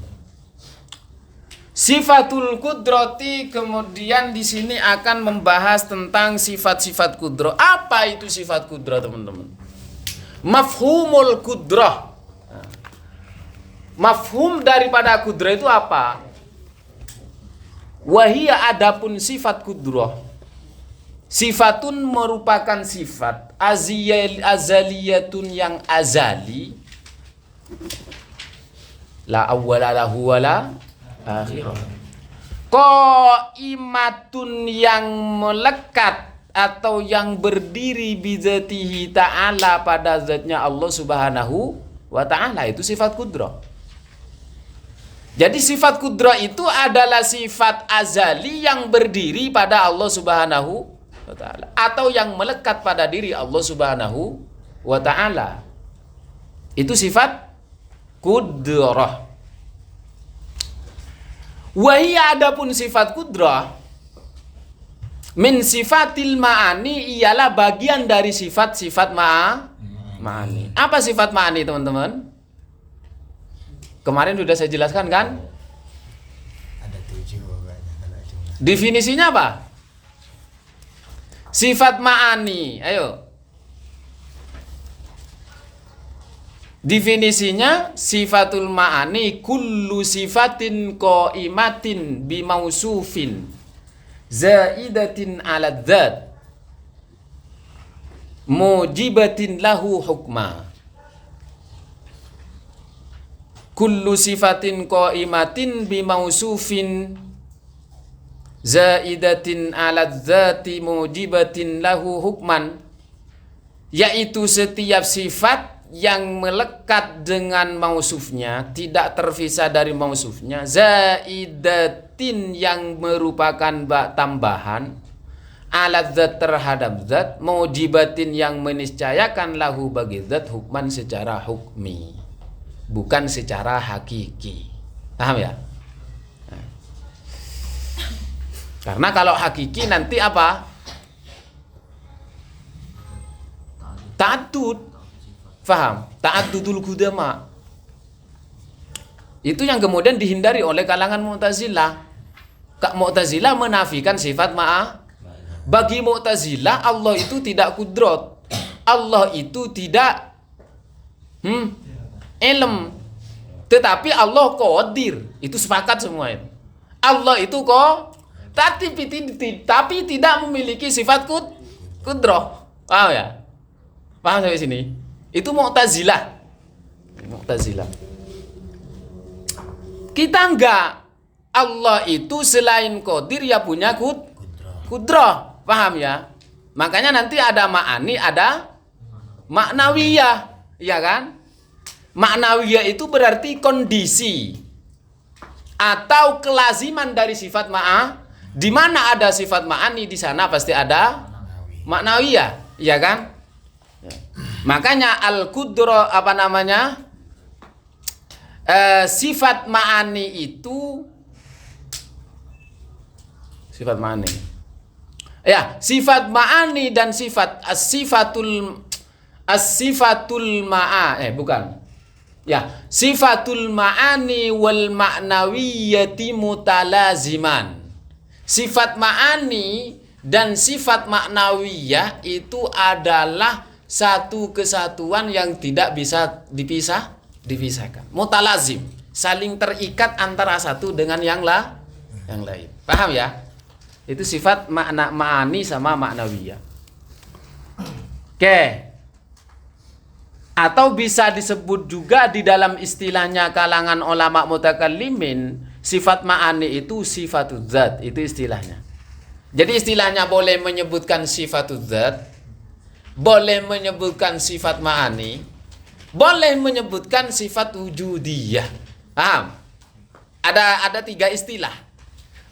Sifatul kudroti kemudian di sini akan membahas tentang sifat-sifat kudroh. Apa itu sifat kudroh teman-teman? Mafhumul kudroh. Mafhum daripada kudroh itu apa? Wahia adapun sifat kudroh. Sifatun merupakan sifat azaliyatun yang azali, la awwala lahu wala akhirah. Qaimatun yang melekat atau yang berdiri bizatihi ta'ala pada zatnya Allah Subhanahu wa ta'ala, itu sifat kudrah. Jadi sifat kudrah itu adalah sifat azali yang berdiri pada Allah Subhanahu wa ta'ala atau yang melekat pada diri Allah Subhanahu wa ta'ala. Itu sifat kudrah. Wahia adapun sifat kudrah min sifatil ma'ani ialah bagian dari sifat-sifat ma'ani. Apa sifat ma'ani teman-teman? Kemarin sudah saya jelaskan kan? Ada 7 banyak. Definisinya apa? Sifat ma'ani, ayo. Definisinya sifatul ma'ani kullu sifatin qaimatin bimausufin zaidatin 'ala dzat mujibatin lahu hukma. Kullu sifatin qaimatin bimausufin zaidatin 'ala dzati mujibatin lahu hukman, yaitu setiap sifat yang melekat dengan mausufnya, tidak terpisah dari mausufnya, zaidatin yang merupakan tambahan, 'ala dzat terhadap zat, mujibatin yang meniscayakan lahu bagi zat, hukman secara hukmi, bukan secara hakiki. Paham ya? Karena kalau hakiki nanti apa? Ta'addud. Faham? Ta'addudul qudama. Itu yang kemudian dihindari oleh kalangan Mu'tazilah. Mu'tazilah menafikan sifat Bagi Mu'tazilah Allah itu tidak kudrat. Allah itu tidak ilm. Tetapi Allah qadir. Itu sepakat semua itu. Allah itu tapi tidak memiliki sifat kudrah. Paham ya? Paham sampai sini? Itu Mu'tazilah. Kita enggak. Allah itu selain qadir ya punya kudrah. Paham ya? Makanya nanti ada ma'ani, ada maknawiyah, ya kan? Maknawiyah itu berarti kondisi atau kelaziman dari sifat Di mana ada sifat ma'ani, di sana pasti ada maknawiyah, ya kan? Makanya al-qudra sifat ma'ani itu sifat ma'ani. Ya, sifat ma'ani dan sifat as-sifatul bukan. Ya, sifatul ma'ani wal ma'nawiyyati mutalaziman. Sifat ma'ani dan sifat maknawiyah itu adalah satu kesatuan yang tidak bisa dipisahkan. Mutalazim. saling terikat antara satu dengan yang lain. Paham ya? Itu sifat makna ma'ani sama maknawiyah. Oke. Atau bisa disebut juga di dalam istilahnya kalangan ulama mutakallimin, sifat ma'ani itu sifatul zat, itu istilahnya. Jadi istilahnya boleh menyebutkan sifatul zat, boleh menyebutkan sifat ma'ani, boleh menyebutkan sifat wujudiyah. Paham? Ada 3 istilah.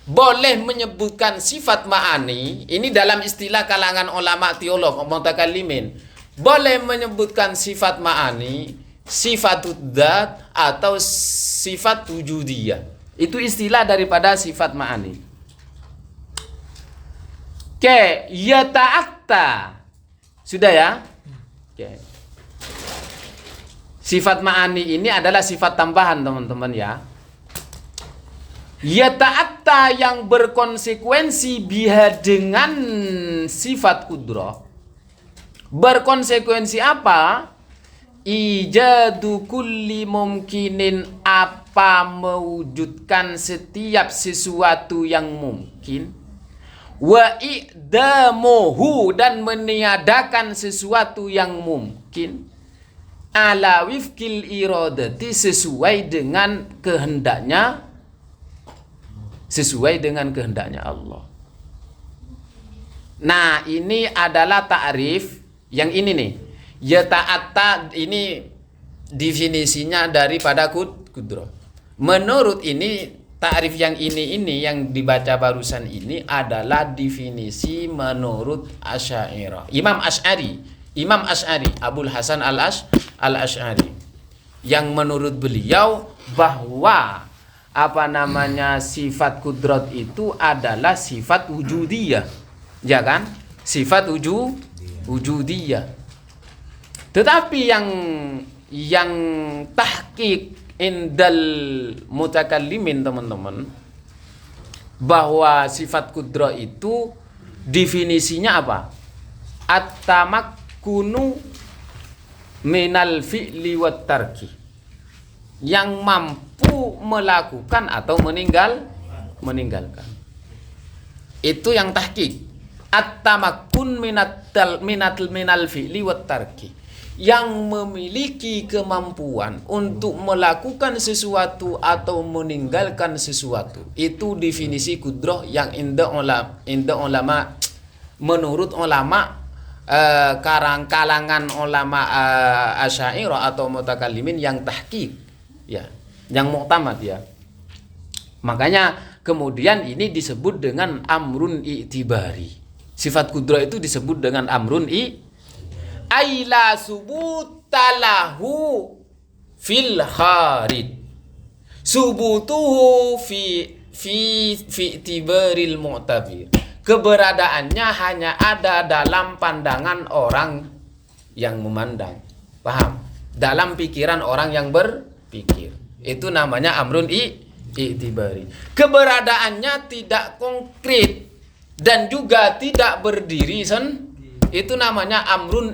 Boleh menyebutkan sifat ma'ani, ini dalam istilah kalangan ulama teolog mutakallimin. Boleh menyebutkan sifat ma'ani, sifat dzat atau sifat wujudiyah. Itu istilah daripada sifat ma'ani. Oke, yata'atta. Sudah ya? Oke. Sifat ma'ani ini adalah sifat tambahan, teman-teman ya. Yata'atta yang berkonsekuensi biha dengan sifat kudrah. Berkonsekuensi apa? Ijadu kulli mumkinin, apa mewujudkan setiap sesuatu yang mungkin. Wa i'damuhu, dan meniadakan sesuatu yang mungkin. Ala wifkil iradati, sesuai dengan kehendaknya, sesuai dengan kehendaknya Allah. Nah, ini adalah ta'rif yang ini nih. Yata'atta ini definisinya daripada kudrah. Menurut ini ta'rif yang ini yang dibaca barusan ini adalah definisi menurut Asy'ariyah. Imam Asy'ari, Abul Hasan al-Asy'ari. Yang menurut beliau bahwa sifat kudrat itu adalah sifat wujudiyah, ya kan? Sifat wujudiyah. Tetapi yang tahqiq indal mutakallimin, teman-teman, bahwa sifat kudrat itu definisinya apa? At-tamakkunu minal fi'li wat tarki, yang mampu melakukan atau meninggalkan. Itu yang tahqiq. At-tamakkun minal fi'li wat tarki, yang memiliki kemampuan untuk melakukan sesuatu atau meninggalkan sesuatu. Itu definisi kudrah yang inda ulama, menurut ulama kalangan ulama Asy'ariyah atau mutakallimin yang tahqiq, ya, yang mu'tamad ya. Makanya kemudian ini disebut dengan amrun i'tibari. Sifat kudrah itu disebut dengan amrun aila subutalahu fil kharid, subutuhu fi i'tibaril mu'tabir. Keberadaannya hanya ada dalam pandangan orang yang memandang. Paham? Dalam pikiran orang yang berpikir. Itu namanya amrun i'tibari. Keberadaannya tidak konkret dan juga tidak berdiri itu namanya amrun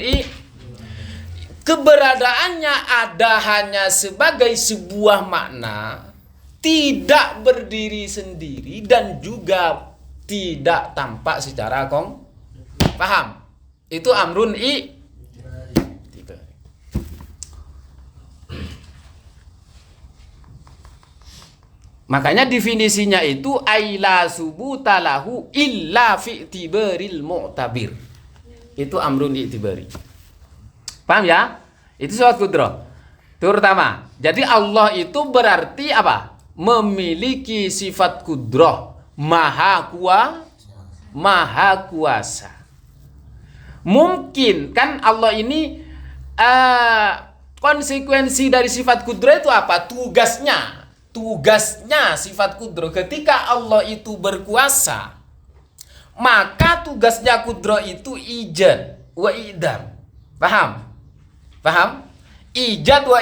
keberadaannya ada hanya sebagai sebuah makna, tidak berdiri sendiri dan juga tidak tampak secara paham. Itu amrun Makanya definisinya itu aila subutalahu illa fi i'tibaril mu'tabir. Itu amrun i'tibari. Paham ya? Itu sifat kudrah. Itu pertama. Jadi Allah itu berarti apa? Memiliki sifat kudrah, maha kuasa. Mungkin kan Allah ini konsekuensi dari sifat kudrah itu apa? Tugasnya sifat kudrah, ketika Allah itu berkuasa, maka tugasnya kudrah itu ijad wa idam. Paham? Ijad wa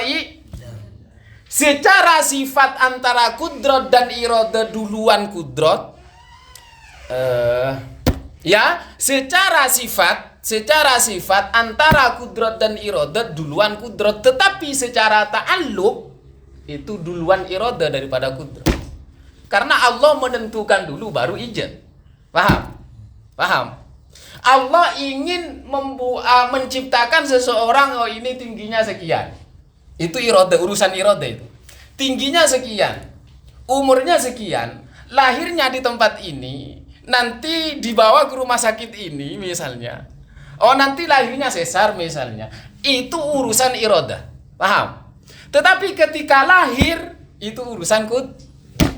secara sifat antara kudrat dan iradah duluan kudrat. Secara sifat antara kudrat dan iradah duluan kudrat, tetapi secara ta'alluq itu duluan iroda daripada kudrat. Karena Allah menentukan dulu baru ijad. Paham? Paham? Allah ingin menciptakan seseorang, oh ini tingginya sekian. Itu iroda, urusan iroda itu. Tingginya sekian, umurnya sekian, lahirnya di tempat ini, nanti dibawa ke rumah sakit ini misalnya. Oh nanti lahirnya sesar misalnya. Itu urusan iroda. Paham? Tetapi ketika lahir itu urusan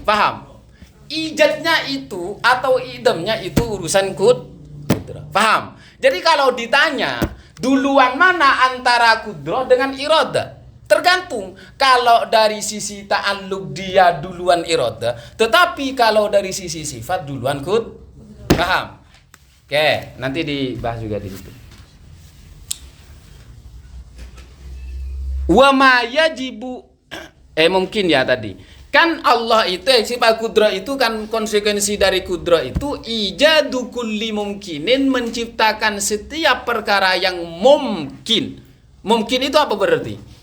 paham? Ijadnya itu atau idamnya itu urusan kudrah. Paham? Jadi kalau ditanya duluan mana antara kudrah dengan iroda? Tergantung. Kalau dari sisi ta'alluq dia duluan iroda, tetapi kalau dari sisi sifat duluan paham? Oke, nanti dibahas juga di situ. Wa ma yajibu mungkin ya tadi. Kan Allah itu sifat kudrah itu kan konsekuensi dari kudrah itu ijadu kulli mungkinin, menciptakan setiap perkara yang mungkin. Mungkin itu apa berarti?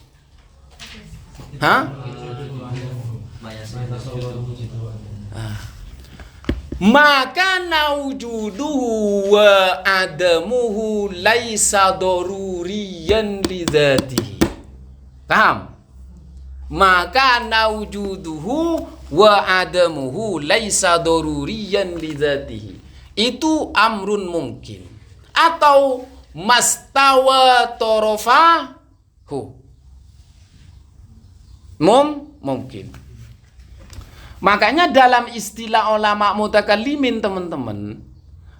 Maka nawjuduhu wa adamuhu laisa daruriyan lidzatihi. Paham? Maka nawjuduhu wa adamuhu laisa daruriyan lidzatihi. Itu amrun mungkin atau mastawa torofahu. Mungkin. Makanya dalam istilah ulama mutakallimin teman-teman,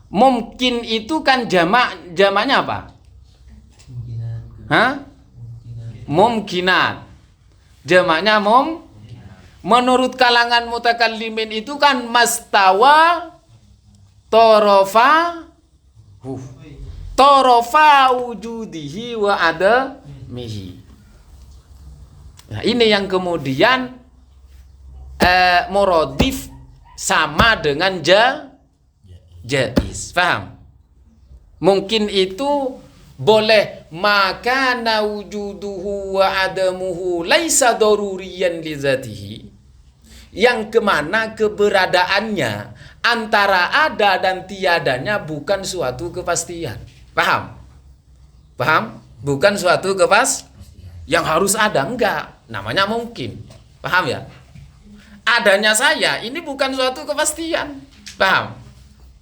mungkin itu kan jamaknya apa? Mungkinat. Jamaknya menurut kalangan mutakallimin itu kan mastawa torofa wujudihi wa adamihi. Nah, ini yang kemudian muradif sama dengan jaiz. Paham? Mungkin itu boleh maka nawjuduhu wa adamuhu laisa daruriyan li zatihi, yang kemana keberadaannya antara ada dan tiadanya bukan suatu kepastian. Paham? Paham? Bukan suatu yang harus ada, enggak. Namanya mungkin. Paham ya? Adanya saya ini bukan suatu kepastian. Paham?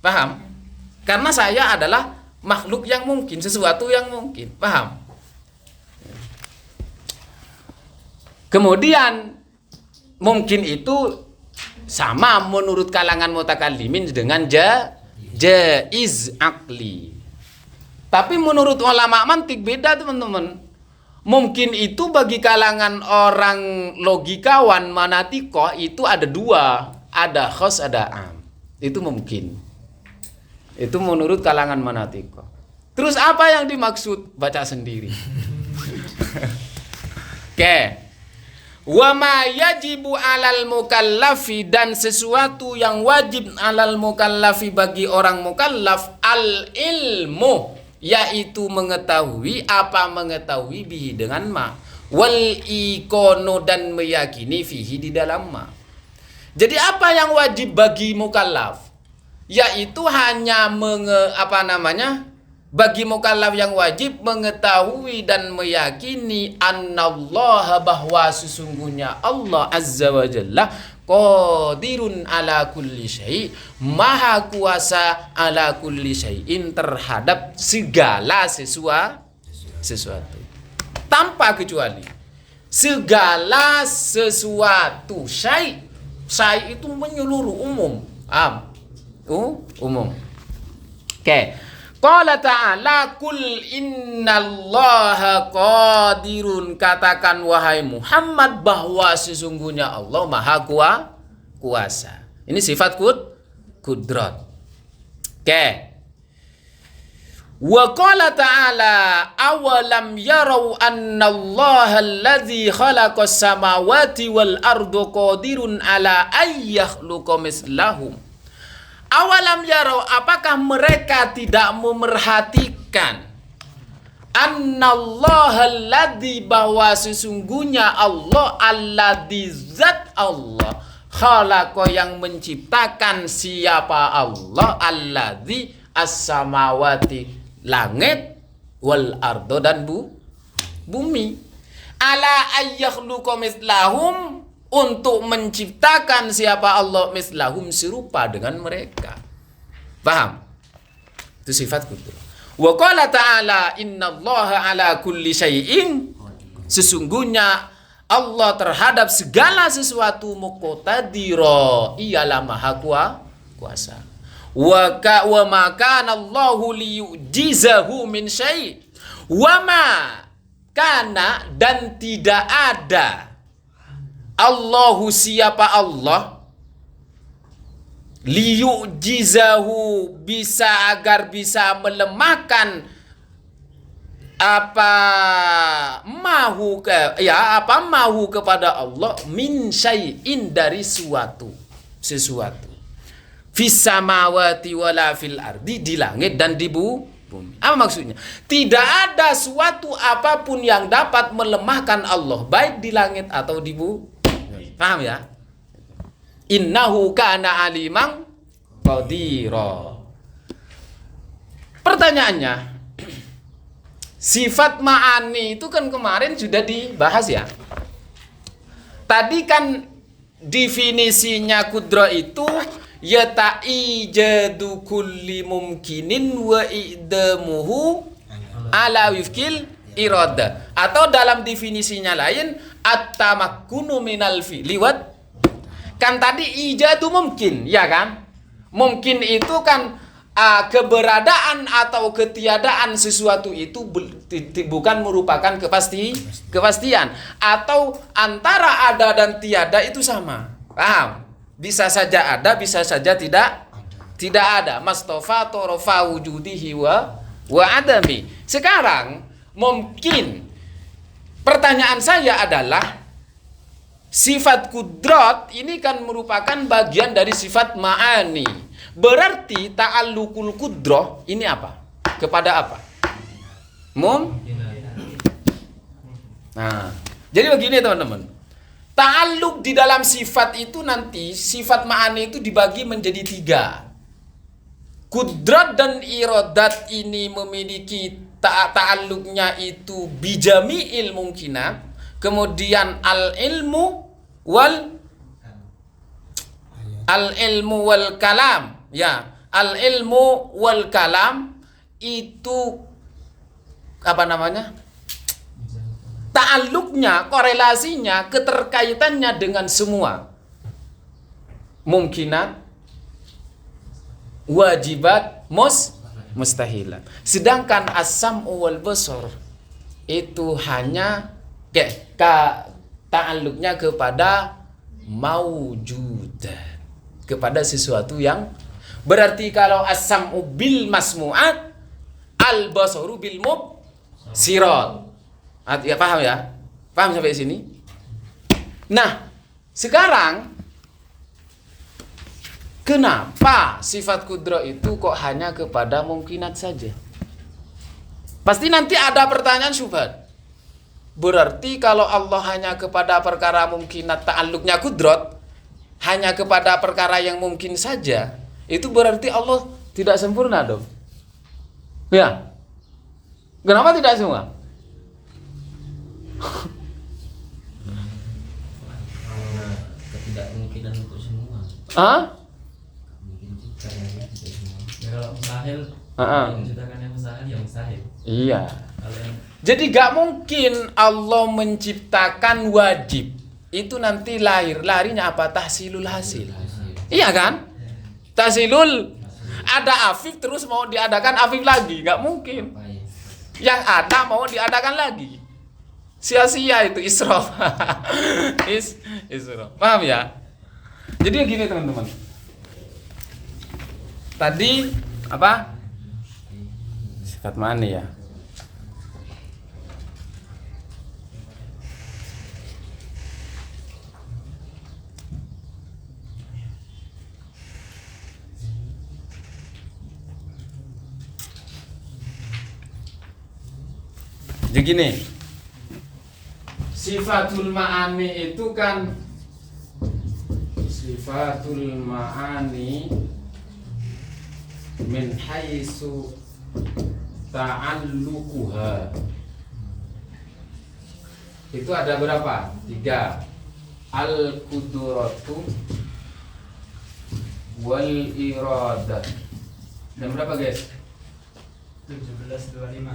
Paham? Karena saya adalah makhluk yang mungkin, sesuatu yang mungkin. Paham? Kemudian mungkin itu sama menurut kalangan mutakallimin dengan jaiz akli. Tapi menurut ulama mantik beda teman-teman. Mungkin itu bagi kalangan orang logikawan manatikoh itu ada dua, ada khos, ada am. Itu mungkin. Itu menurut kalangan manatikoh. Terus apa yang dimaksud? Baca sendiri. Oke. Wa ma yajibu 'alal mukallafi, dan sesuatu yang wajib 'alal mukallafi bagi orang mukallaf al ilmu, yaitu mengetahui. Apa mengetahui? Bihi dengan ma, wal ikono, dan meyakini fihi di dalam ma. Jadi apa yang wajib bagi mukallaf? Yaitu hanya bagi mukallaf yang wajib mengetahui dan meyakini annallaha, bahwa sesungguhnya Allah azza wa jalla qadirun ala kulli syai', maha kuasa ala kulli syai'in, terhadap segala sesuatu tanpa kecuali. Segala sesuatu, syai' itu menyeluruh, umum. Umum. Oke. Qala ta'ala kul innallaha qadirun, katakan wahai Muhammad bahwa sesungguhnya Allah maha kuasa. Ini sifat kudrat. Oke. Wa qala ta'ala awalam yarau annallaha alladzi khalaqas samawati wal arda qadirun ala ayyakhluqa mislahum. Awalam yarau, apakah mereka tidak memerhatikan Annallaha alladzi, bahwa sesungguhnya Allah alladzi, zat Allah, khalaqa, yang menciptakan, siapa Allah, alladzi, as-samawati, langit, wal ardo, dan bumi. Ala ayyakhluqa mislahum, untuk menciptakan siapa Allah, mislahum, serupa dengan mereka. Paham? Itu sifat kudrah. Wa qala ta'ala innallaha ala kulli syai'in, sesungguhnya Allah terhadap segala sesuatu muqtadira, ialah maha kuasa. Wa ma kana Allahu liyujizahu min syai', wa ma kana, dan tidak ada, Allahu, siapa Allah, liyujizahu, bisa, agar bisa melemahkan, apa mahu kepada Allah, min syai'in, dari sesuatu fis samawati wala fil ardi, di langit dan di bumi. Apa maksudnya? Tidak ada suatu apapun yang dapat melemahkan Allah, baik di langit atau di bumi. Paham ya? Innahu kana alimang qadira. Pertanyaannya, sifat ma'ani itu kan kemarin sudah dibahas ya. Tadi kan definisinya kudrah itu ya ta'ijadu kulli mumkinin wa i'damuhu ala wifkil irada, atau dalam definisinya lain at-tamakkunu minal fi'li wa. Kan tadi ijadu mungkin, ya kan? Mungkin itu kan keberadaan atau ketiadaan sesuatu itu bukan merupakan kepastian, atau antara ada dan tiada itu sama. Paham? Bisa saja ada, bisa saja tidak ada. Mastofa torofa wujudihi wa adami. Sekarang mungkin pertanyaan saya adalah, sifat kudrat ini kan merupakan bagian dari sifat ma'ani. Berarti ta'alluqul kudrah ini apa? Kepada apa? Nah, jadi begini teman-teman. Ta'alluq di dalam sifat itu nanti, sifat ma'ani itu dibagi menjadi 3. Kudrat dan iradat ini memiliki ta'alluqnya itu bijami'il mungkinat. Kemudian al-ilmu wal kalam, ya, al-ilmu wal kalam itu apa namanya? Ta'alluqnya, korelasinya, keterkaitannya dengan semua mungkinat, wajibat, mustahilat. Sedangkan as-sam'u wal basar itu hanya ta'alluqnya kepada maujudat, kepada sesuatu yang, berarti kalau as-sam'u bil masmu'at, al-basaru bil mubsirat. Ya, paham ya? Paham sampai sini? Nah, sekarang kenapa sifat kudrah itu kok hanya kepada mungkinat saja? Pasti nanti ada pertanyaan syubhat. Berarti kalau Allah hanya kepada perkara mungkinat, ta'alluqnya kudrat hanya kepada perkara yang mungkin saja, itu berarti Allah tidak sempurna dong. Ya. Kenapa tidak semua? Ketidakmungkinan untuk semua. Mungkin juga ya, tidak semua. Ya kalau mustahil, yang menciptakan yang mustahil, ya mustahil. Iya. Kalau yang Jadi gak mungkin Allah menciptakan wajib. Itu nanti larinya apa? Tahsilul hasil. Iya kan? Tahsilul, ada afif terus mau diadakan afif lagi, gak mungkin. Yang ada mau diadakan lagi, sia-sia itu, israf. Israf. Paham ya? Jadi gini teman-teman. Tadi apa? Sifat mana ya? Jadi gini, sifatul ma'ani itu kan sifatul ma'ani min haitsu ta'alluquha. Itu ada berapa? 3. Al-qudratu wal iradah. Dan berapa guys? 17.25.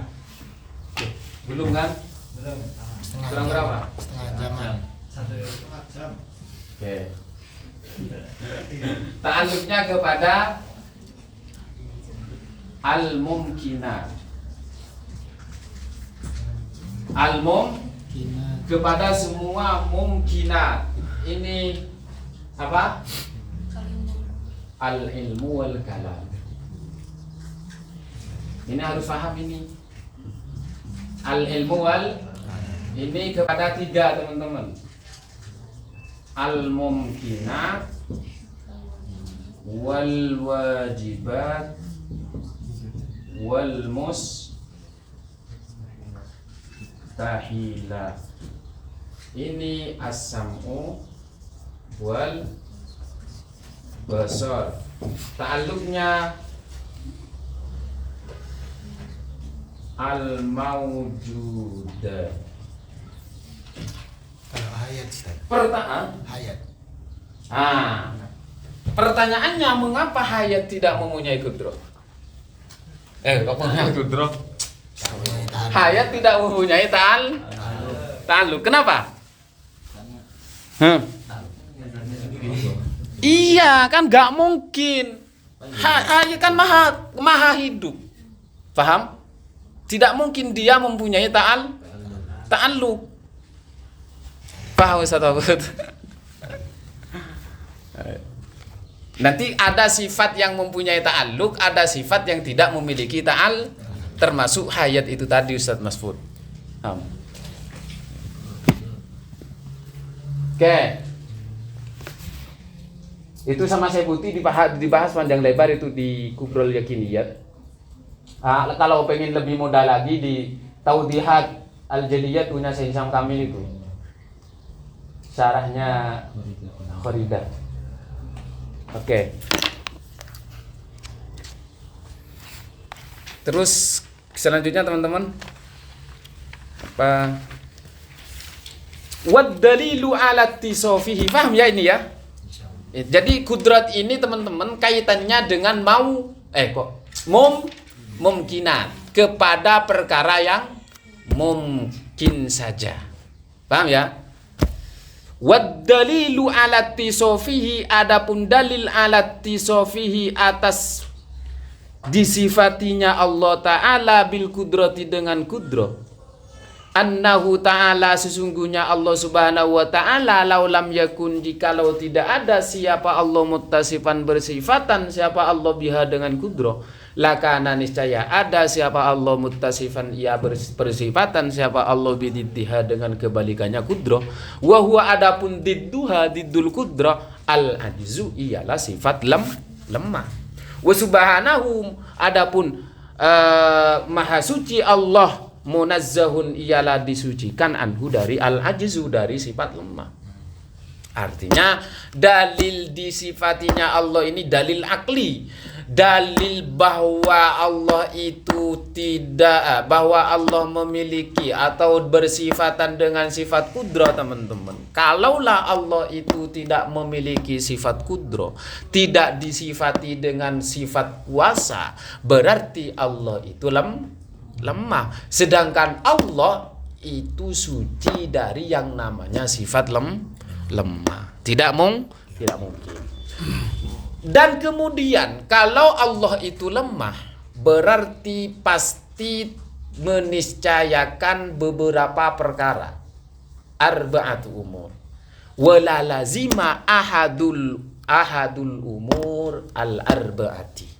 Belum kan? Belum. Kurang berapa? Setengah jaman. 1 jam. Oke. Ta'alluqnya kepada al-mumkinat. Kepada semua mumkinat. Ini apa? Al-ilmu wal kalam. Ini harus paham ini. Al-ilmu wal ini kepada 3 teman-teman. Al-mumkinat wal wajibat wal mustahilat. Ini as-sam'u wal basar. Ta'alluqnya al-mawjudah. Kalau hayat Ustaz. Hayat. Pertanyaannya, mengapa hayat tidak mempunyai kudrah? Kok punya kudrah? Hayat tidak mempunyai ta'alluq. Kenapa? Iya, kan nggak mungkin. Hayat kan maha hidup. Paham? Tidak mungkin dia mempunyai ta'alluq. Paham Ustaz Abud? Nanti ada sifat yang mempunyai ta'alluq, ada sifat yang tidak memiliki termasuk hayat itu tadi Ustaz Masfud. Oke. Itu sama saya putih dibahas panjang lebar itu di Kubrul Yakiniyat. Kalau pengen lebih mudah lagi di Taudihat Al-Jaliyat punya Syekh Hisham Kamil itu. Syarahnya Khoridah. Oke. Terus selanjutnya teman-teman, apa? Wad dalilu ala tisofihi. Paham ya ini ya? Jadi kudrat ini teman-teman kaitannya dengan mumkinat, kepada perkara yang mungkin saja. Paham ya? Wad dalilu ala tisofihi, adapun dalil ala tisofihi atas disifatinya Allah Ta'ala bil kudrati dengan kudrah. Annahu ta'ala, sesungguhnya Allah Subhanahu wa ta'ala, laulam yakun, jikalau tidak ada siapa Allah muttasifan bersifatan, siapa Allah biha dengan kudrah, lakana niscaya ada siapa Allah muttasifan ia bersifatan, siapa Allah bididdiha dengan kebalikannya kudrah. Wa huwa adapun didduha, diddul kudrah, al ajzu ialah sifat lemah. Wa subhanahu, adapun maha suci Allah, munazzahun ialah disucikan, anhu dari al-ajzu, dari sifat lemah. Artinya dalil disifatinya Allah ini dalil akli, dalil bahwa Allah itu tidak, bahwa Allah memiliki atau bersifatan dengan sifat kudrah teman-teman. Kalaulah Allah itu tidak memiliki sifat kudrah, tidak disifati dengan sifat kuasa, berarti Allah itu lemah. Sedangkan Allah itu suci dari yang namanya sifat lemah. Tidak mungkin. Dan kemudian kalau Allah itu lemah, berarti pasti meniscayakan beberapa perkara. Arba'atu umur. Wala lazima ahadul umur al-arba'ati.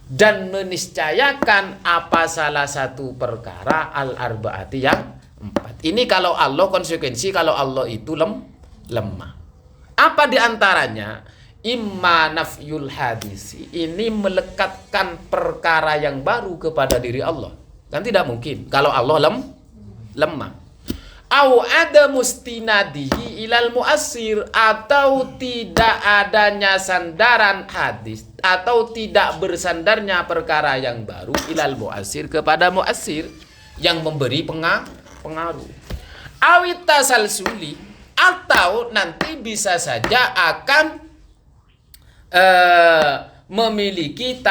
Dan meniscayakan apa salah satu perkara al-arba'ati yang 4. Ini kalau Allah, konsekuensi kalau Allah itu lemah. Apa diantaranya? Imma nafyul hadisi, ini melekatkan perkara yang baru kepada diri Allah. Kan tidak mungkin kalau Allah lemah. Au ada mustinadihi ilal muassir, atau tidak adanya sandaran hadis atau tidak bersandarnya perkara yang baru ilal muassir kepada muassir yang memberi pengaruh. Awit tasalsuli, atau nanti bisa saja akan memiliki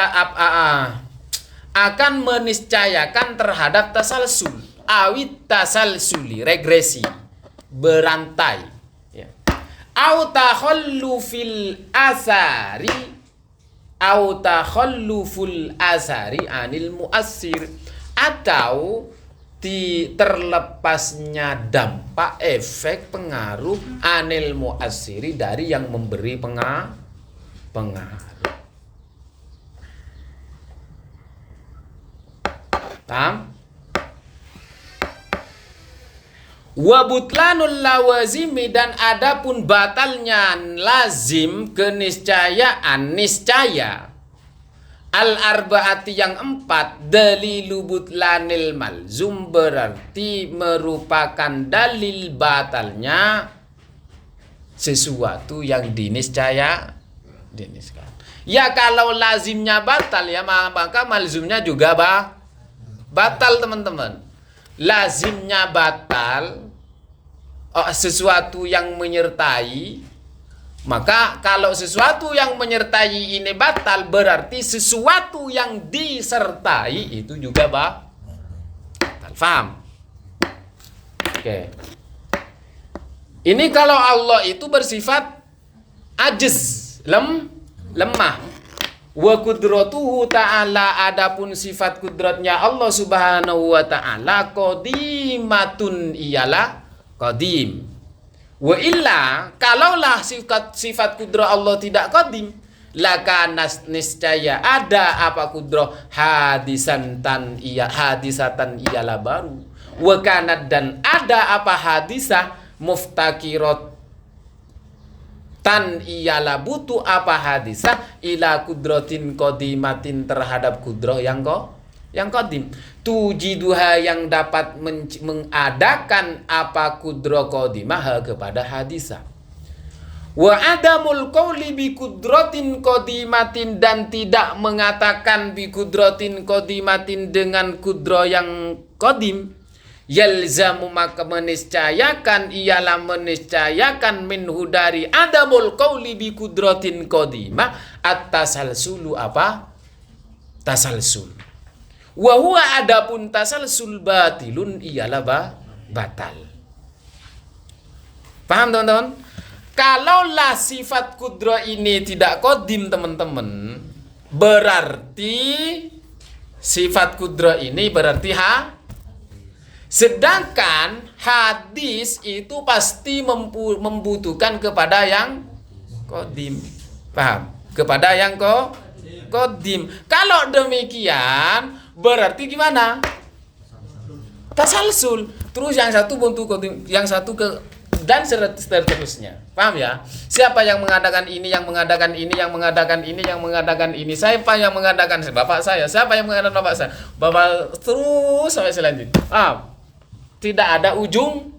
akan meniscayakan terhadap tasalsul. Awit tasalsuli, regresi, berantai, ya. Au takhallufil asari, au takhalluful asari anil muassir, atau terlepasnya dampak, efek, pengaruh anil muassiri, dari yang memberi pengaruh. Paham? Wabutlanul lawazimi, dan adapun batalnya lazim, keniscayaan, niscaya, al arbaati yang 4, dalilu butlanil malzum, berarti merupakan dalil batalnya sesuatu yang diniscaya. Ya kalau lazimnya batal, ya maka malzumnya juga batal, teman-teman. Lazimnya batal, sesuatu yang menyertai, maka kalau sesuatu yang menyertai ini batal, berarti sesuatu yang disertai itu juga batal. Faham? Oke. Ini kalau Allah itu bersifat ajiz, lemah. Wa kudratuhu ta'ala, adapun sifat kudratnya Allah subhanahu wa ta'ala, qadimatun, ialah qadim. Wa illa, kalaulah sifat kudrat Allah tidak qadim, laka niscaya ada apa kudrat hadisatan ialah baru. Wa kanat, dan ada apa hadisah muftakirat tan ialah butuh apa hadisah ila kudratin qadimatin, terhadap kudrah yang qadim, tujiduha, yang dapat mengadakan apa kudrah qadimah kepada hadisah. Wa adamul qawli bi kudratin qadimatin, dan tidak mengatakan bi kudratin qadimatin, dengan kudrah yang qadim, yalzamu, maka meniscayakan, ialah meniscayakan, minhu, dari adamul qawli bi kudratin qadimah, at-tasalsulu, apa? Tasalsul. Wa huwa, adapun tasalsul, batilun, ialah batal. Paham, teman-teman? Kalaulah sifat kudrah ini tidak qadim, teman-teman, berarti sifat kudrah ini berarti sedangkan hadis itu pasti membutuhkan kepada yang qadim. Paham? Kepada yang qadim. Kalau demikian berarti gimana? Tasalsul. Terus yang satu buntu qadim, yang satu ke, dan seterusnya. Paham ya? Siapa yang mengadakan ini, yang mengadakan ini, yang mengadakan ini, yang mengadakan ini? Siapa yang mengadakan? Bapak saya. Siapa yang mengadakan bapak saya? Bapak, terus sampai selanjutnya. Paham? Tidak ada ujung,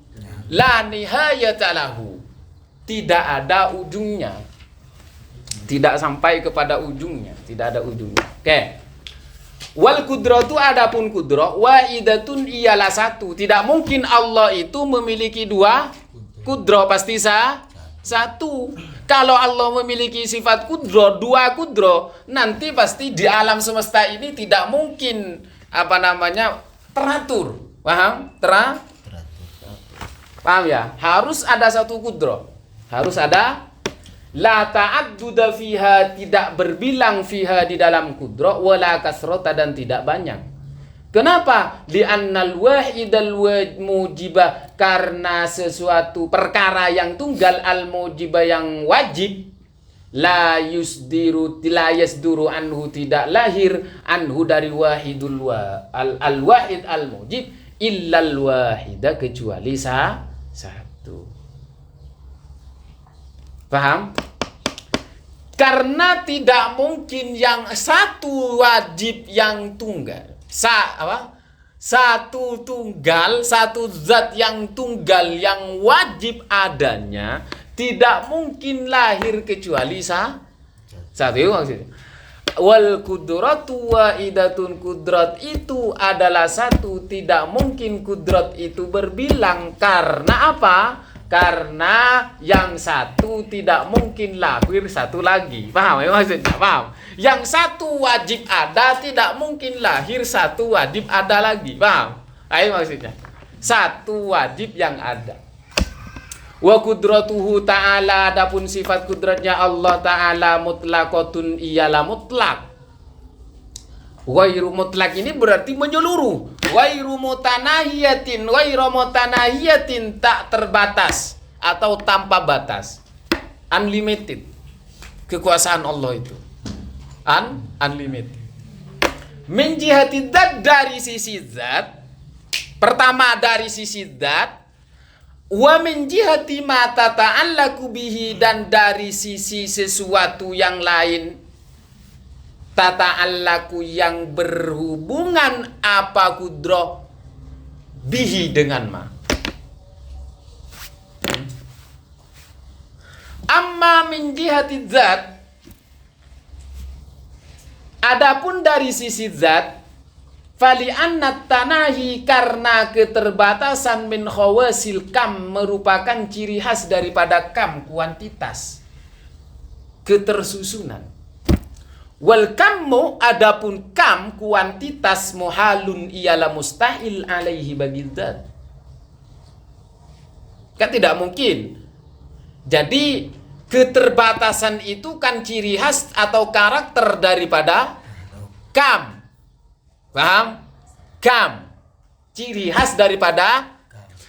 la nihayata lahu, tidak ada ujungnya, tidak sampai kepada ujungnya, tidak ada ujungnya. Oke. Wal kudratu, adapun kudrah, wahidatun, ialah satu. Tidak mungkin Allah itu memiliki dua kudrah, pasti satu. Kalau Allah memiliki sifat kudrah, dua kudrah, nanti pasti di alam semesta ini tidak mungkin teratur. Paham? Paham ya? Harus ada satu kudrah. Harus ada la ta'adduda fiha, tidak berbilang fiha di dalam kudrah, wala kasrata, dan tidak banyak. Kenapa? Li'annal wahidal mujibah, karena sesuatu perkara yang tunggal, al mujibah, yang wajib, la yasduru anhu, tidak lahir, anhu, dari wahidul al wahid al mujib, illal wahida, kecuali satu. Paham? Karena tidak mungkin yang satu wajib yang tunggal. satu tunggal, satu zat yang tunggal yang wajib adanya, tidak mungkin lahir kecuali satu maksudnya. Wal kudratu waidatun, kudrat itu adalah satu, tidak mungkin kudrat itu berbilang. Karena apa? Karena yang satu tidak mungkin lahir satu lagi. Paham ya maksudnya? Paham? Yang satu wajib ada, tidak mungkin lahir satu wajib ada lagi. Paham? Ayo maksudnya. Satu wajib yang ada. Wa kudratuhu ta'ala, adapun sifat kudratnya Allah Ta'ala mutlaqatun, ialah mutlak. Wairu mutlak ini berarti menyeluruh. Wairu mutanahiyatin, tak terbatas atau tanpa batas. Unlimited. Kekuasaan Allah itu unlimited. Min jihati dzat, dari sisi zat. Pertama dari sisi zat. Wa min jihati ma tata'allaku bihi, dan dari sisi sesuatu yang lain. Tata'allaku, yang berhubungan apa kudroh bihi dengan ma. Amma min jihati zat, adapun dari sisi zat, fali annat tanahi, karena keterbatasan min khawasil kam, merupakan ciri khas daripada kam, kuantitas, ketersusunan. Wal kammu, adapun kam, kuantitas, muhalun, ialah mustahil alaihi, bagi zat. Kan tidak mungkin. Jadi keterbatasan itu kan ciri khas atau karakter daripada kam. Paham? Kam, ciri khas daripada.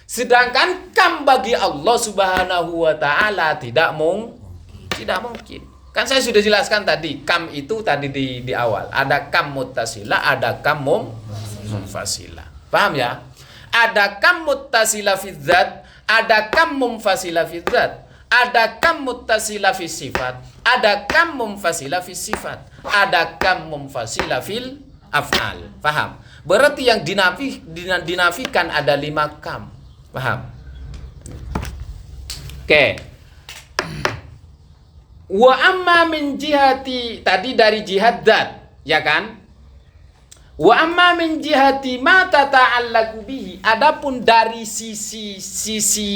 Sedangkan kam bagi Allah Subhanahu wa Ta'ala tidak mungkin. Kan saya sudah jelaskan tadi, kam itu tadi di awal. Ada kam muttasila, ada kam munfasila. Paham ya? Ada kam muttasila fi dzat, ada kam munfasila fi dzat. Ada kam muttasila fi sifat, ada kam munfasila fi sifat, ada kam munfasila fil af'al. Paham? Berarti yang dinafikan ada 5 kam. Paham? Oke. Wa amma min jihati, tadi dari jihad zat, ya kan? Wa amma min jihati ma tata'allaku bihi, adapun dari sisi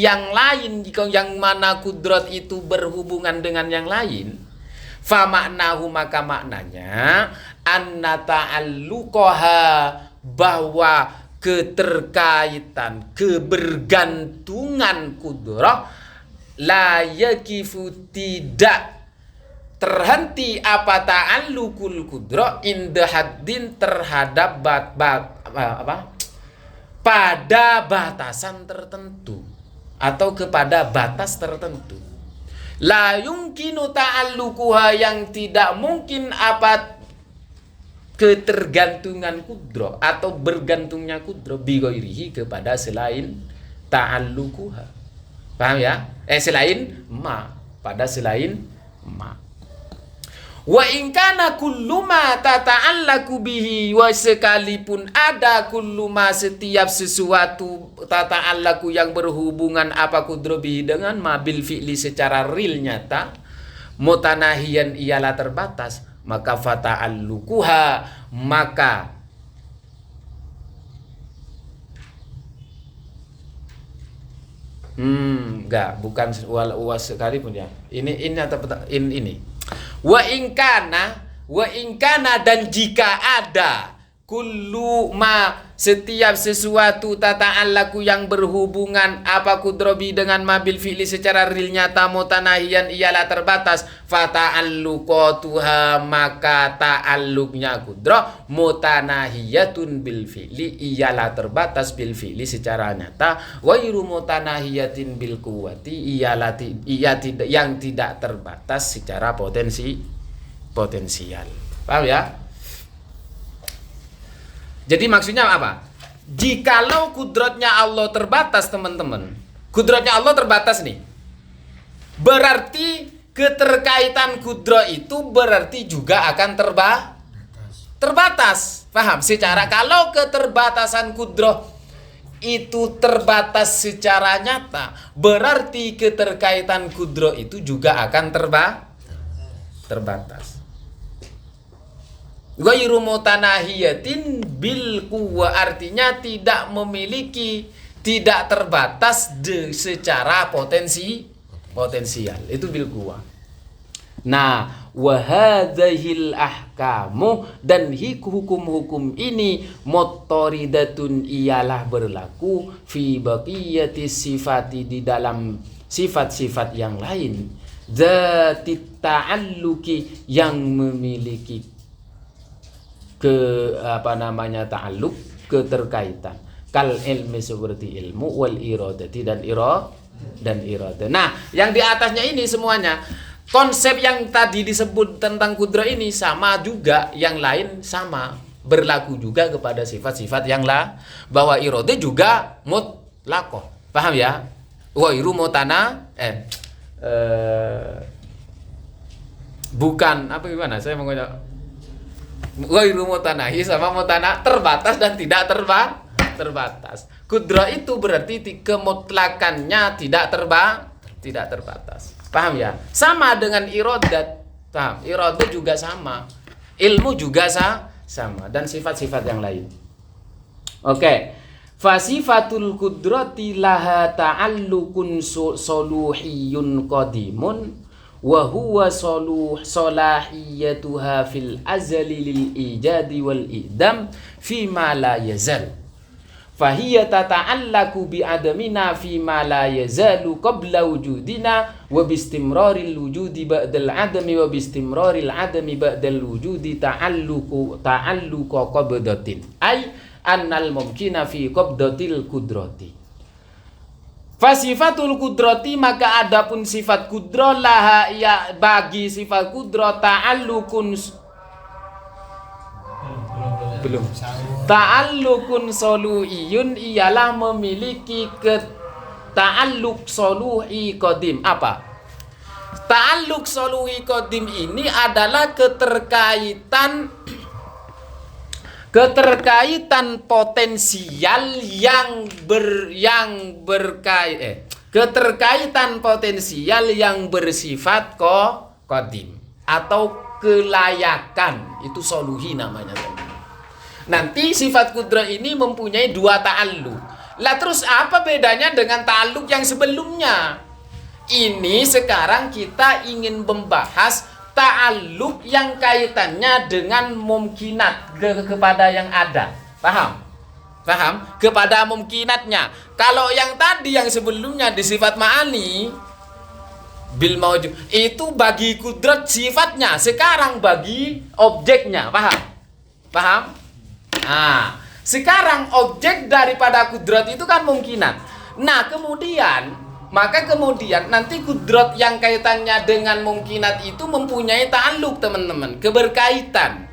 yang lain, yang mana kudrat itu berhubungan dengan yang lain, fa maknahu, maka maknanya anna ta'alluqaha, bahwa keterkaitan, kebergantungan kudrah, la yakifu, tidak terhenti apa ta'allukul kudrah inda haddin, terhadap pada batasan tertentu atau kepada batas tertentu. La yumkinu ta'allukuha, yang tidak mungkin apa ketergantungan kudrah atau bergantungnya kudrah bi ghairihi, kepada selain ta'allukuha. Paham ya? Selain ma, pada selain ma. Wa in kana kullu ma tata'allaku bihi, wa sekalipun ada kullu ma, setiap sesuatu, tata'allaku, yang berhubungan apa kudro bihi dengan ma, bil fi'li, secara real nyata, mutanahiyan, ialah terbatas, maka fata'allukuha, maka bukan sekalipun ya. Ini Wa ingkana, dan jika ada kullu ma, setiap sesuatu, tata'allaku, yang berhubungan apa kudrobi dengan mabil fi'li, secara real nyata, mutanahiyan, ialah terbatas, fata'alluqatuha, maka ta'alluqnya kudroh, mutanahiyatun bil fi'li, ialah terbatas bil fi'li secara nyata, wairu mutanahiyatin bil quwwati, ialah yang tidak terbatas secara potensial. Paham ya? Jadi maksudnya apa? Jikalau kudratnya Allah terbatas, teman-teman, kudratnya Allah terbatas nih, berarti keterkaitan kudrat itu berarti juga akan terbatas. Paham? Secara kalau keterbatasan kudroh itu terbatas secara nyata, berarti keterkaitan kudroh itu juga akan terbatas. Ghairu mutanahiyatin bil quwwa, artinya tidak memiliki, tidak terbatas secara potensial. Itu bil quwwa. Nah, wa hadzahil ahkamu, dan hukum-hukum ini muttaridatun, ialah berlaku fi baqiyati sifati, di dalam sifat-sifat yang lain, dzatit ta'alluqi, yang memiliki ta'alluq, keterkaitan, kal ilmi, seperti ilmu, wal iradati, dan iradah. Nah, yang di atasnya ini semuanya konsep yang tadi disebut tentang kudroh ini sama juga, yang lain sama, berlaku juga kepada sifat-sifat yang lah, bahwa iroda juga mutlaqah. Paham ya? Ghairu mutana bukan apa gimana? Saya mau ngomong ghairu mutanahi sama mutana, terbatas dan tidak terbatas. Kudroh itu berarti kemutlakannya tidak terbatas. Paham ya? Sama dengan iradat. Paham? Iradat juga sama. Ilmu juga sama, dan sifat-sifat yang lain. Oke. Fasifatul qudrati laha ta'allukun soluhiyun qadimun wa huwa salahiyatuha fil azali lil ijadi wal idam fi ma la yazal. Fahiyya tata'allaku bi adamina fi ma la yazalu qabla wujudina wa bistimraril wujudi ba'dal adami wa bistimraril adami ba'dal wujudi ta'alluqa qabdatin ay annal mumkina fi qabdatil qudrati. Fasifatul qudrati, maka adapun sifat kudrah, laha, ya, bagi sifat kudrah, ta'allukun belum. Ta'allukun soluhiyun, ialah memiliki ta'alluk soluhi qadim. Apa? Ta'alluk soluhi qadim ini adalah keterkaitan potensial keterkaitan potensial yang bersifat qadim atau kelayakan. Itu soluhi namanya, teman. Nanti sifat kudrah ini mempunyai dua ta'alluq. Lah terus apa bedanya dengan ta'alluq yang sebelumnya? Ini sekarang kita ingin membahas ta'alluq yang kaitannya dengan mumkinat, kepada yang ada. Paham? Kepada mumkinatnya. Kalau yang tadi, yang sebelumnya di sifat ma'ani bil maujud, itu bagi kudrat sifatnya, sekarang bagi objeknya. Paham? Nah, sekarang objek daripada kudrat itu kan mungkinat. Nah, kemudian nanti kudrat yang kaitannya dengan mungkinat itu mempunyai ta'alluq, teman-teman, keberkaitan.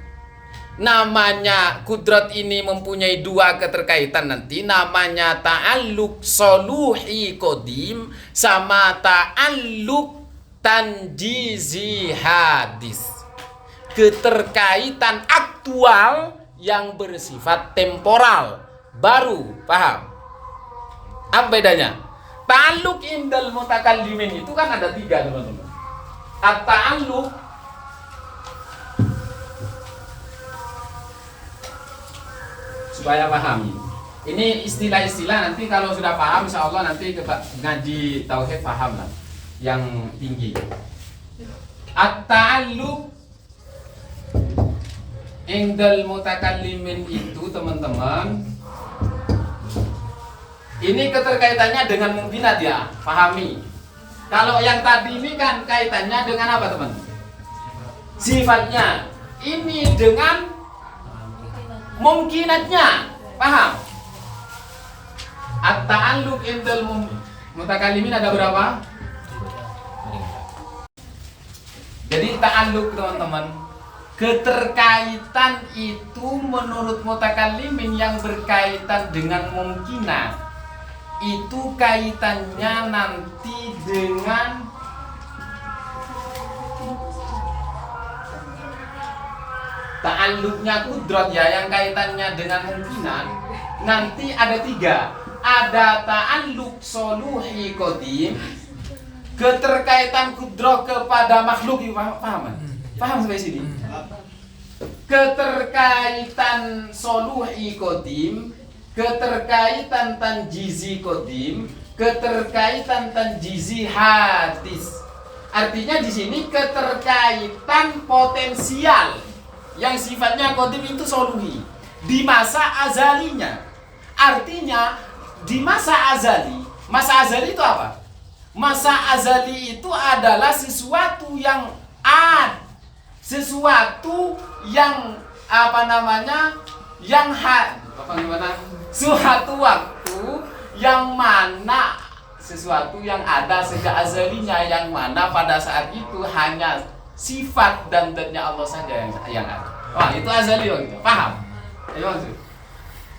Namanya kudrat ini mempunyai dua keterkaitan, nanti namanya ta'alluq soluhi qadim sama ta'alluq tanjizi hadis. Keterkaitan aktual yang bersifat temporal, baru. Paham? Apa bedanya? Ta'alluq indal mutakallimin itu kan ada tiga, teman-teman. At-ta'alluq supaya pahami. Ini istilah-istilah, nanti kalau sudah paham, insya Allah nanti ngaji tauhid paham lah, yang tinggi. At-ta'alluq indal mutakallimin itu, teman-teman, ini keterkaitannya dengan mungkinat, ya, pahami. Kalau yang tadi ini kan kaitannya dengan apa, teman? Sifatnya. Ini dengan mungkinatnya. Paham? At-ta'alluq indal mutakallimin ada berapa? Jadi ta'alluq, teman-teman, keterkaitan itu menurut mutakallimin yang berkaitan dengan mungkinat, itu kaitannya nanti dengan ta'alluqnya kudrat ya, yang kaitannya dengan mungkinan, nanti ada 3. Ada ta'alluq soluhi qadim, keterkaitan kudrat kepada makhluk. Paham sampai sini? Keterkaitan soluhi qadim, keterkaitan tanjizi qadim, keterkaitan tanjizi hadis. Artinya di sini keterkaitan potensial yang sifatnya qadim itu soluhi di masa azalinya. Artinya di masa azali itu apa? Masa azali itu adalah sesuatu yang suatu waktu yang mana sesuatu yang ada sejak azalinya, yang mana pada saat itu hanya sifat dan zatnya Allah saja yang ada. Wah, itu azali gitu. Paham? Ayo maksud.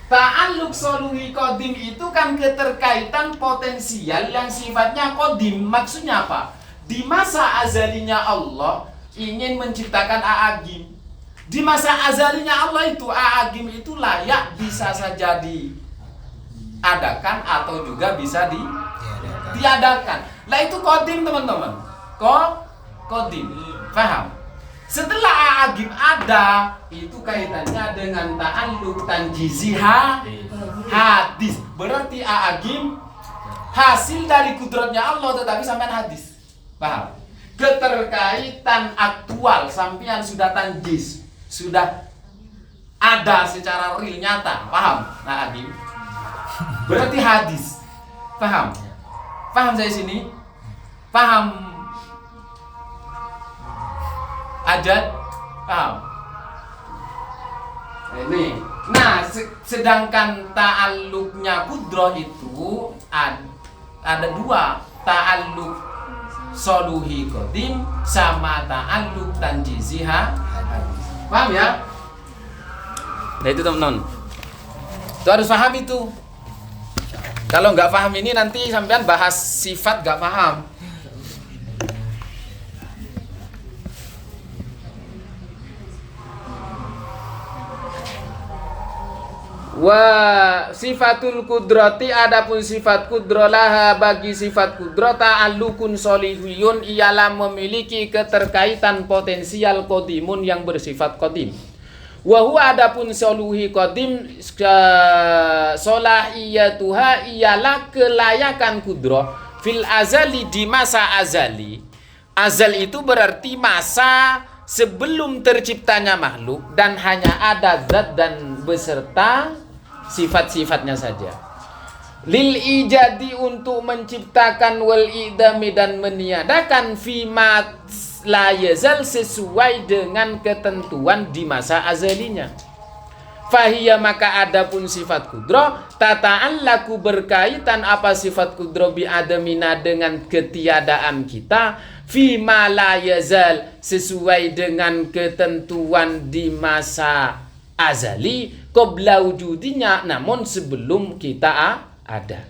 Ta'alluq soluhi qadim itu kan keterkaitan potensial yang sifatnya qadim. Maksudnya apa? Di masa azalinya Allah ingin menciptakan A'agim. Di masa azalinya Allah itu A'agim itu layak bisa saja diadakan atau juga bisa diadakan. Lah itu qadim teman-teman. Qadim. Paham? Setelah A'agim ada, itu kaitannya dengan ta'alluq tanjizi hadis. Berarti A'agim hasil dari kudratnya Allah tetapi sampean hadis. Paham? Keterkaitan aktual sampean sudah tanjiz, sudah ada secara real nyata. Paham? A'agim berarti hadis. Paham? Paham saya sini? Paham? Ajad? Paham? Ini. Nah, sedangkan ta'alluqnya kudrah itu ada 2. Ta'alluq soluhi qadim sama ta'alluq tanjiziha. Paham ya? Nah itu teman-teman. Itu harus paham itu. Kalau nggak paham ini nanti sampean bahas sifat nggak paham. Wa sifatul kudrati, adapun sifat kudralaha bagi sifat kudrat ta'allukun solihiyun, ialah memiliki keterkaitan potensial qadimun yang bersifat qadim. Wa huwa adapun soluhi qadim solahiyatuha, ialah kelayakan kudrah fil azali, di masa azali. Azal itu berarti masa sebelum terciptanya makhluk dan hanya ada zat dan beserta sifat-sifatnya saja. Lil ijadi, untuk menciptakan, wal idami, dan meniadakan, fima la yazal, sesuai dengan ketentuan di masa azalinya. Fahiyya, maka adapun sifat kudro, tata'allaku, berkaitan apa sifat kudro, bi adamina, dengan ketiadaan kita, fima la yazal, sesuai dengan ketentuan di masa azali, qabla wujudinya, namun sebelum kita ada.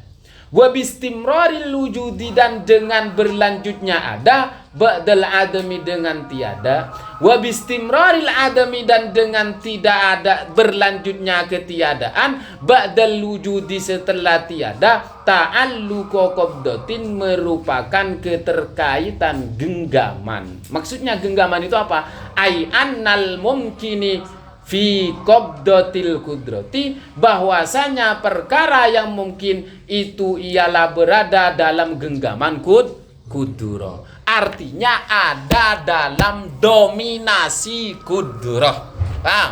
Wa bistimraril wujudi, dan dengan berlanjutnya ada, ba'dal adami, dengan tiada. Wa bistimraril adami, dan dengan tidak ada, berlanjutnya ketiadaan, ba'dal wujudi, setelah tiada. Ta'alluqa qabdatin, merupakan keterkaitan genggaman. Maksudnya genggaman itu apa? Ai annal mumkini fi qabdatil kudrati, bahwasanya perkara yang mungkin itu ialah berada dalam genggaman kudurah. Artinya ada dalam dominasi kudurah. Paham?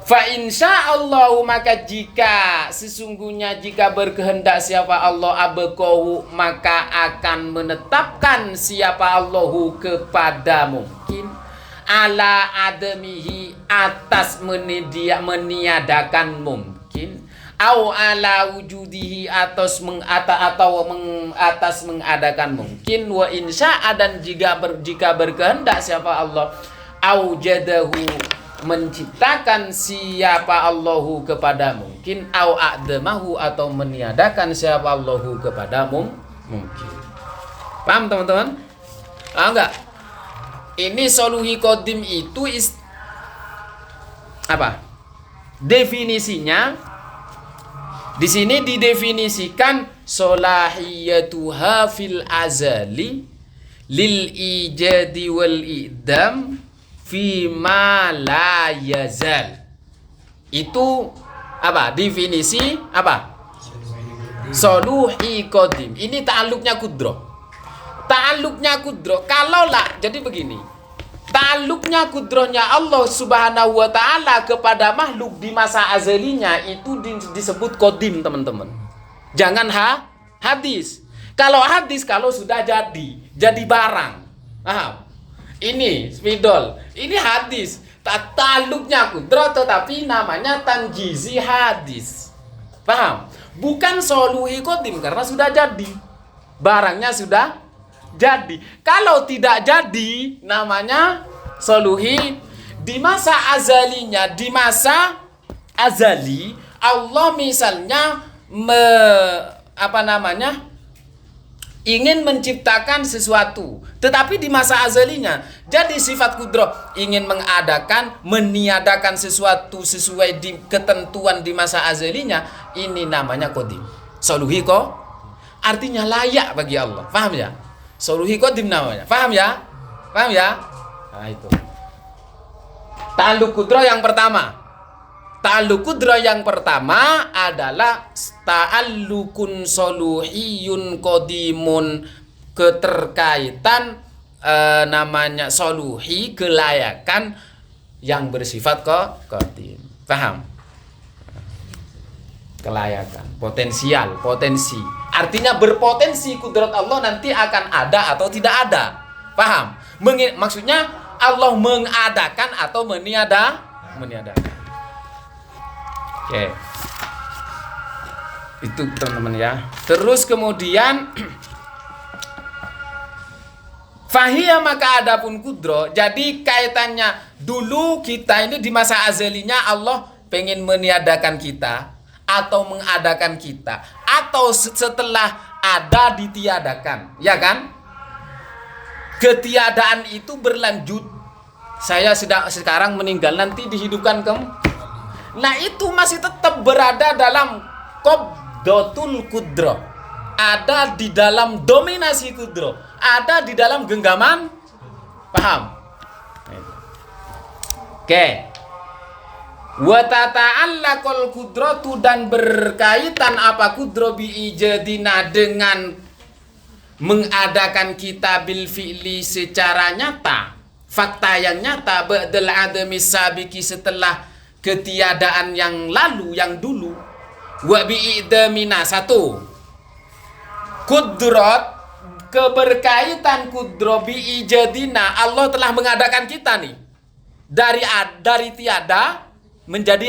Fa insyaallahu, maka jika sesungguhnya jika berkehendak siapa Allah, abqahu, maka akan menetapkan siapa Allahu kepada mungkin, ala adamihi, atas meniadakan mungkin, au ala wujudihi, atas mengadakan mungkin, wa insya'a, dan jika berkehendak siapa Allah, au jadahu, menciptakan siapa Allahu kepada mungkin, au a'damahu, atau meniadakan siapa Allahu kepada mungkin. Paham teman-teman? Paham enggak? Ini soluhi qadim itu apa? Definisinya di sini didefinisikan solahiyatuha fil azali lil ijadi wal idam fi ma la yazal. Itu apa? Definisi apa? Soluhi qadim. Ini ta'alluqnya kudro. Ta'alluqnya kudro. Kalau lah, jadi begini. Ta'alluqnya kudrohnya Allah Subhanahu wa ta'ala kepada makhluk di masa azalinya itu disebut qadim, teman-teman. Jangan hadis. Kalau hadis kalau sudah jadi barang. Paham? Ini spidol. Ini hadis. Ta'alluqnya kudro tetapi namanya tanjizi hadis. Paham? Bukan soluhi qadim karena sudah jadi. Barangnya sudah jadi. Kalau tidak jadi namanya soluhi di masa azalinya. Di masa azali Allah misalnya ingin menciptakan sesuatu, tetapi di masa azalinya jadi sifat kudroh ingin mengadakan, meniadakan sesuatu sesuai di ketentuan di masa azalinya. Ini namanya qadim. Soluhi kok artinya layak bagi Allah. Paham ya? Soluhi qadim namanya. Paham ya? Paham ya? Nah itu. Ta'alluq kudroh yang pertama. Ta'alluq kudroh yang pertama adalah ta'allukun soluhiyun qadimun, keterkaitan namanya soluhi, kelayakan yang bersifat qadim. Paham? Kelayakan, potensi. Artinya berpotensi kudrat Allah nanti akan ada atau tidak ada. Paham? Maksudnya Allah mengadakan atau meniadakan. Oke. Itu teman-teman ya. Terus kemudian fahiyah, maka adapun kudro. Jadi kaitannya dulu kita ini di masa azalinya Allah pengen meniadakan kita atau mengadakan kita, atau setelah ada ditiadakan, ya kan? Ketiadaan itu berlanjut. Saya sekarang meninggal, nanti dihidupkan Nah itu masih tetap berada dalam qabdatul kudro, ada di dalam dominasi kudro, ada di dalam genggaman. Paham? Oke. Wa tata'allaqul qudratu, dan berkaitan apa kudro bi ijadina dengan mengadakan kita bil fi'li secara nyata, fakta yang nyata, ba'dal adami sabiki, setelah ketiadaan yang lalu, yang dulu. Wa bi idamina, satu kudrat, keberkaitan kudro bi ijadina, Allah telah mengadakan kita nih dari tiada menjadi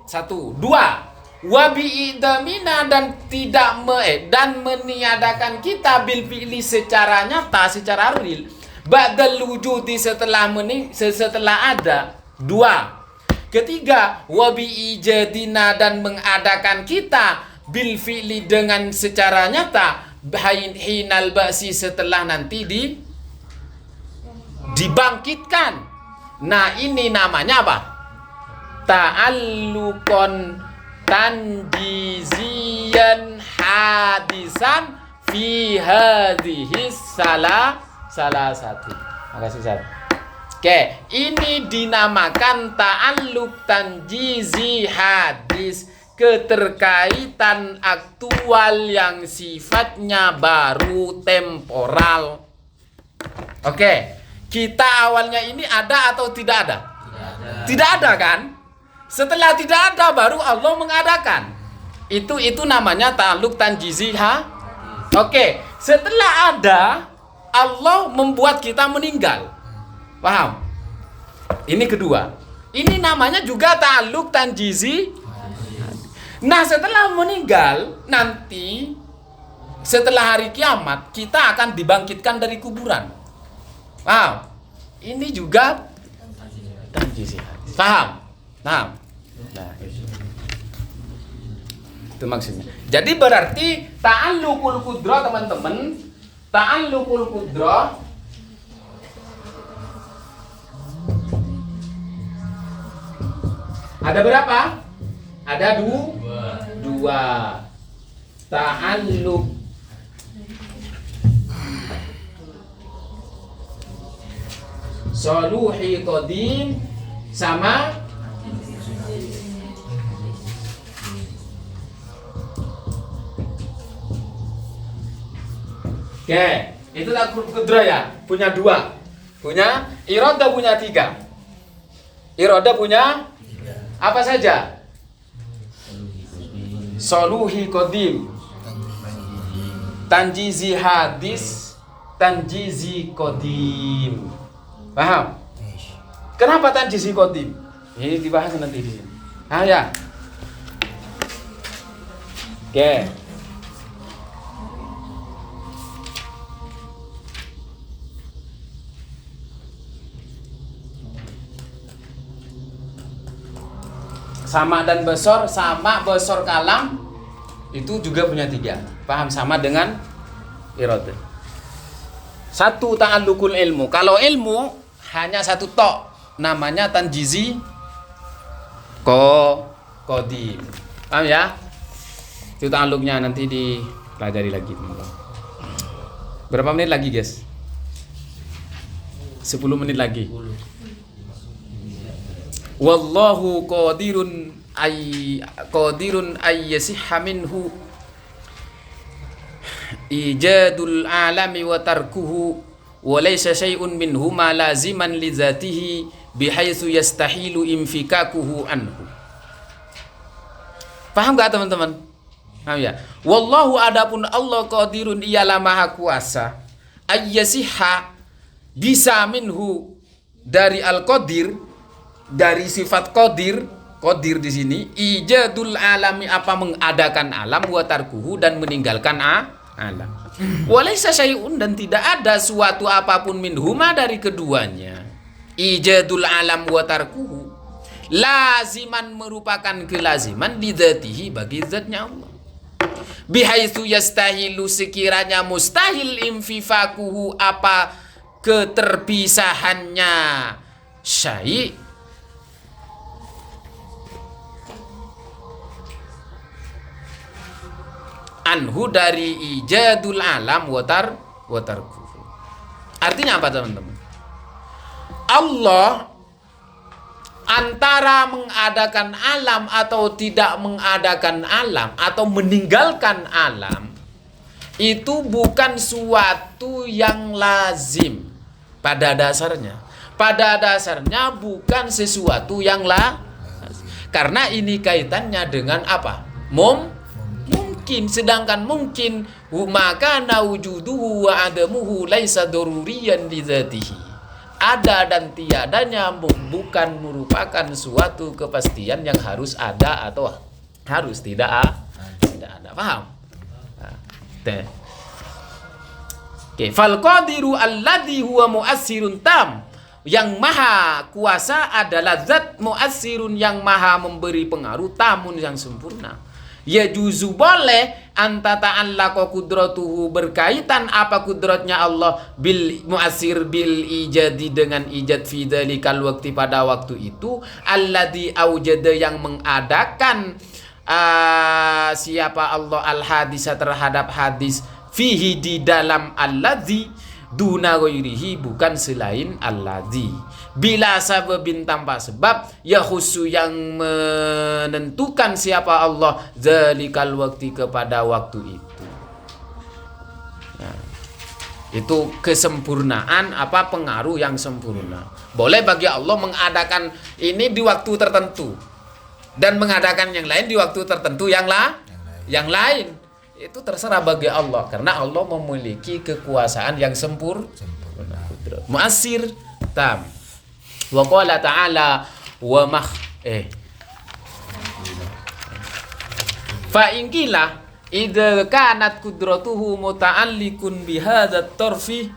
satu. Dua, wabi idamina, dan tidak dan meniadakan kita bil fi'li secara nyata, secara real, ba'dal wujudi, setelah ada. Dua. Ketiga, wabi ijadina, dan mengadakan kita bil fi'li dengan secara nyata, hinal ba'si, setelah nanti dibangkitkan. Nah ini namanya apa? Ta'allukon tanjizian hadisan fi hadhihi salah satu. Makasih Ustaz. Oke, ini dinamakan ta'alluk tanjizi hadis, keterkaitan aktual yang sifatnya baru, temporal. Oke, kita awalnya ini ada atau tidak ada? Tidak ada kan? Setelah tidak ada baru Allah mengadakan. Itu namanya ta'alluq tanjizi Oke, setelah ada Allah membuat kita meninggal. Paham? Ini kedua. Ini namanya juga ta'alluq tanjizi. Nah, setelah meninggal nanti, setelah hari kiamat kita akan dibangkitkan dari kuburan. Paham? Ini juga tanjizi. Paham? Nah, itu maksudnya. Jadi berarti ta'alluqul qudrah, teman-teman, ta'alluqul qudrah Ada berapa? Ada dua. Ta'alluq soluhi qadim sama oke, itu tak kudra ya, punya dua. Punya iroda punya tiga. Iroda punya apa saja? Soluhi qadim, tanjizi hadis, tanjizi qadim. Paham? Kenapa tanjizi qadim? Ini dibahas nanti di sini. Ah ya. Oke. Sama dan besor, sama besor kalam itu juga punya tiga. Paham? Sama dengan iroda. Satu ta'alluqul ilmu. Kalau ilmu hanya satu tok, namanya tanjizi qadim. Paham ya? Itu ta'alluqnya nanti dipelajari lagi. Berapa menit lagi, guys? 10 menit lagi. Wallahu qadirun ay yasihha minhu ijadul alami wa tarkuhu wa laysa syai'un minhu ma laziman li dzatihi bihaitsu yastahilu infikakuhu anhu. Paham enggak teman-teman? Paham ya? Wallahu adapun Allah qadirun ialah maha kuasa ay yasihha bisa minhu dari al-qadir, dari sifat qadir di sini ijadul alami apa mengadakan alam wa tarkuhu dan meninggalkan alam. Walaysa syai'un dan tidak ada suatu apapun minhuma dari keduanya. Ijadul alam wa tarkuhu laziman merupakan kelaziman di dzatihi bagi zatnya Allah. Bihaitsu yastahilu sekiranya mustahil infifakuhu apa keterpisahannya syai' anhu dari ijadul alam watarkuhu. Artinya apa teman-teman? Allah antara mengadakan alam atau tidak mengadakan alam atau meninggalkan alam itu bukan suatu yang lazim pada dasarnya. Pada dasarnya bukan sesuatu yang lazim. Karena ini kaitannya dengan apa? Mungkin, sedangkan mungkin maka nawujuduhu wa adamuhu laisa daruriyan li dzatihi. Ada dan tiadanya bukan merupakan suatu kepastian yang harus ada atau harus tidak ada. Paham? Oke, fal qadiru alladhi huwa mu'assirun tam. Yang maha kuasa adalah zat mu'assirun yang maha memberi pengaruh tamun yang sempurna. Ya juzu boleh anta ta'allaqa qudratuhu berkaitan apa kudratnya Allah bil mu'assir bil ijadi dengan ijad fi dzalikal waqti pada waktu itu alladzi aujada yang mengadakan siapa Allah al hadisa terhadap hadis fihi di dalam alladzi duna ghairihi bukan selain alladzi bila sababin tanpa sebab ya khusu yang menentukan siapa Allah zalikal waktu kepada waktu itu. Nah, itu kesempurnaan apa pengaruh yang sempurna. Boleh bagi Allah mengadakan ini di waktu tertentu dan mengadakan yang lain di waktu tertentu yang lain. Itu terserah bagi Allah karena Allah memiliki kekuasaan yang sempurna. Mu'assir tam. Wa qala ta'ala wa fa in qila idza kanat qudratuhu muta'alliqun bi hadzal tarfi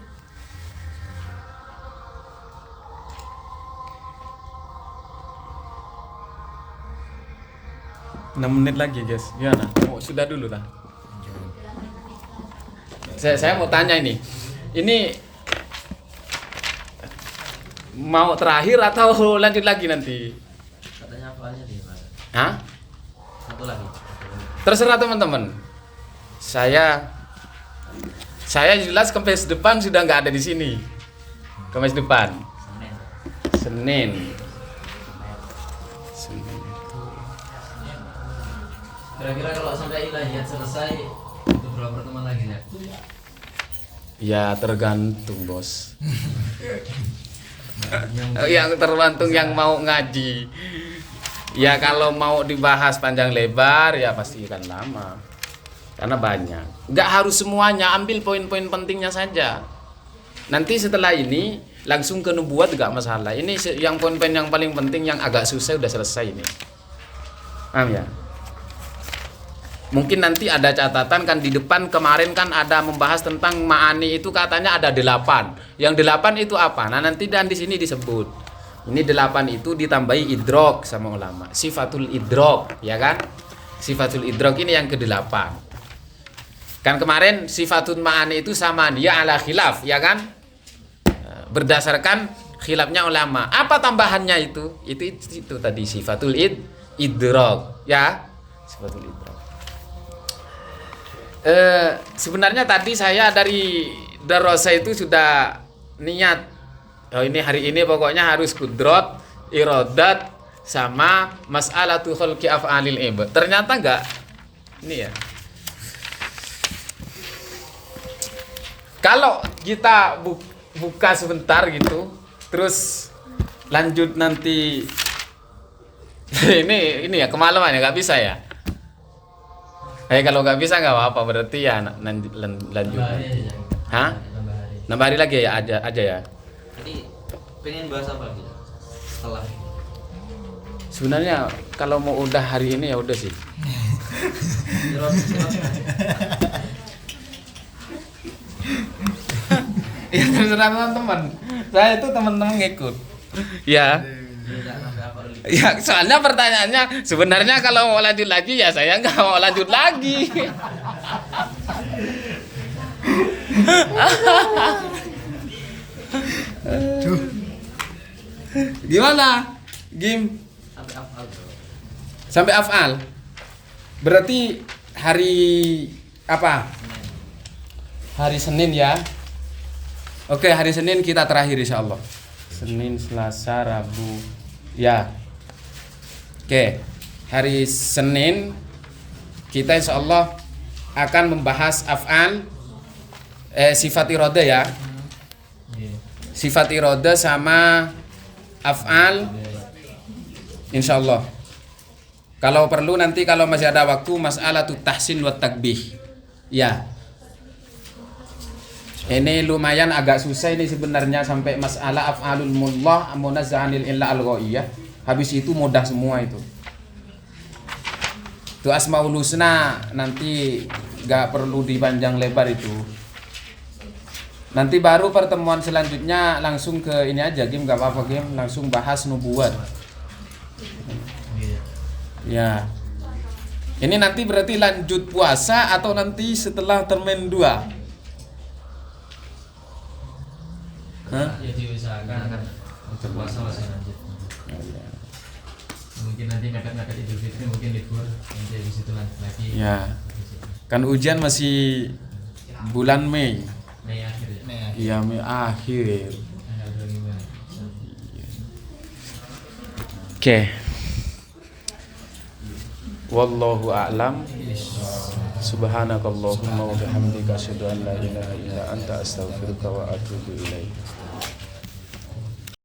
menit lagi guys. Gimana? Sudah dulu lah. Saya mau tanya ini mau terakhir atau lanjut lagi nanti? katanya hafalnya di mana? Hah? Satu lagi. Terserah teman-teman. Saya jelas kemis depan sudah nggak ada di sini. Kemis depan. Senin. Kira-kira kalau sampai ilahiyat selesai itu berapa pertemuan lagi ya? Ya tergantung bos. Yang Yang tergantung yang mau ngaji. Ya kalau mau dibahas panjang lebar ya pasti akan lama. Karena banyak. Nggak harus semuanya, ambil poin-poin pentingnya saja. Nanti setelah ini langsung ke nubuat nggak masalah. Ini yang poin-poin yang paling penting yang agak susah udah selesai ini. Paham ya? Mungkin nanti ada catatan kan di depan kemarin kan ada membahas tentang ma'ani itu katanya ada 8. Yang 8 itu apa? Nah nanti dan di sini disebut. Ini 8 itu ditambahi idrok sama ulama. Sifatul idrok, ya kan? Sifatul idrok ini yang ke-8. Kan kemarin sifatul ma'ani itu sama dia ala khilaf, ya kan? Berdasarkan khilafnya ulama. Apa tambahannya itu? Itu tadi sifatul idrok, ya. Sifatul idrok. Sebenarnya tadi saya dari Darosa itu sudah niat ini hari ini pokoknya harus kudrot, irodat sama mas'alatu khalqi af'alil ibad. Ternyata enggak. Ini ya. Kalau kita buka sebentar gitu, terus lanjut nanti ini ya kemalaman ya nggak bisa ya. Kalau nggak bisa nggak apa-apa, berarti ya lanjut. Hah? Nambah hari lagi ya aja ya. Jadi pengen bahas apa gitu? Setelah Sebenarnya kalau mau udah hari ini ya udah sih. Ya terserah teman-teman. Saya itu teman-teman ngikut. Ya. Ya soalnya pertanyaannya sebenarnya kalau mau lanjut lagi ya saya nggak mau lanjut lagi. Gimana? Sampai af'al. Berarti hari apa? Hari Senin ya. Oke, hari Senin kita terakhir insyaallah. Senin, Selasa, Rabu. Ya. Oke, hari Senin kita insyaallah akan membahas af'al sifat iroda ya. Sifat iroda sama af'al insyaallah. Kalau perlu nanti kalau masih ada waktu mas'alatut tahsin wa takbih. Ya. Ini lumayan agak susah ini sebenarnya sampai masalah af'alul mullah munazza'anil illa al-ghaiyah. Habis itu mudah semua itu. Itu asmaul husna nanti enggak perlu dipanjang lebar itu. Nanti baru pertemuan selanjutnya langsung ke ini aja game enggak apa-apa game langsung bahas nubuat. Ya. Ini nanti berarti lanjut puasa atau nanti setelah termen 2? Ya diusahakan untuk puasa masih lanjut. Mungkin nanti mepet-mepet Idul Fitri mungkin libur nanti habis itu lanjut lagi. Ya. Kan ujian masih bulan Mei. Mei akhir ya. Iya, Mei akhir. Tanggal 25. Oke. Wallahu a'lam. Subhanakallahumma wa bihamdika asyhadu an la ilaha illa anta astaghfiruka wa atubu ilaik.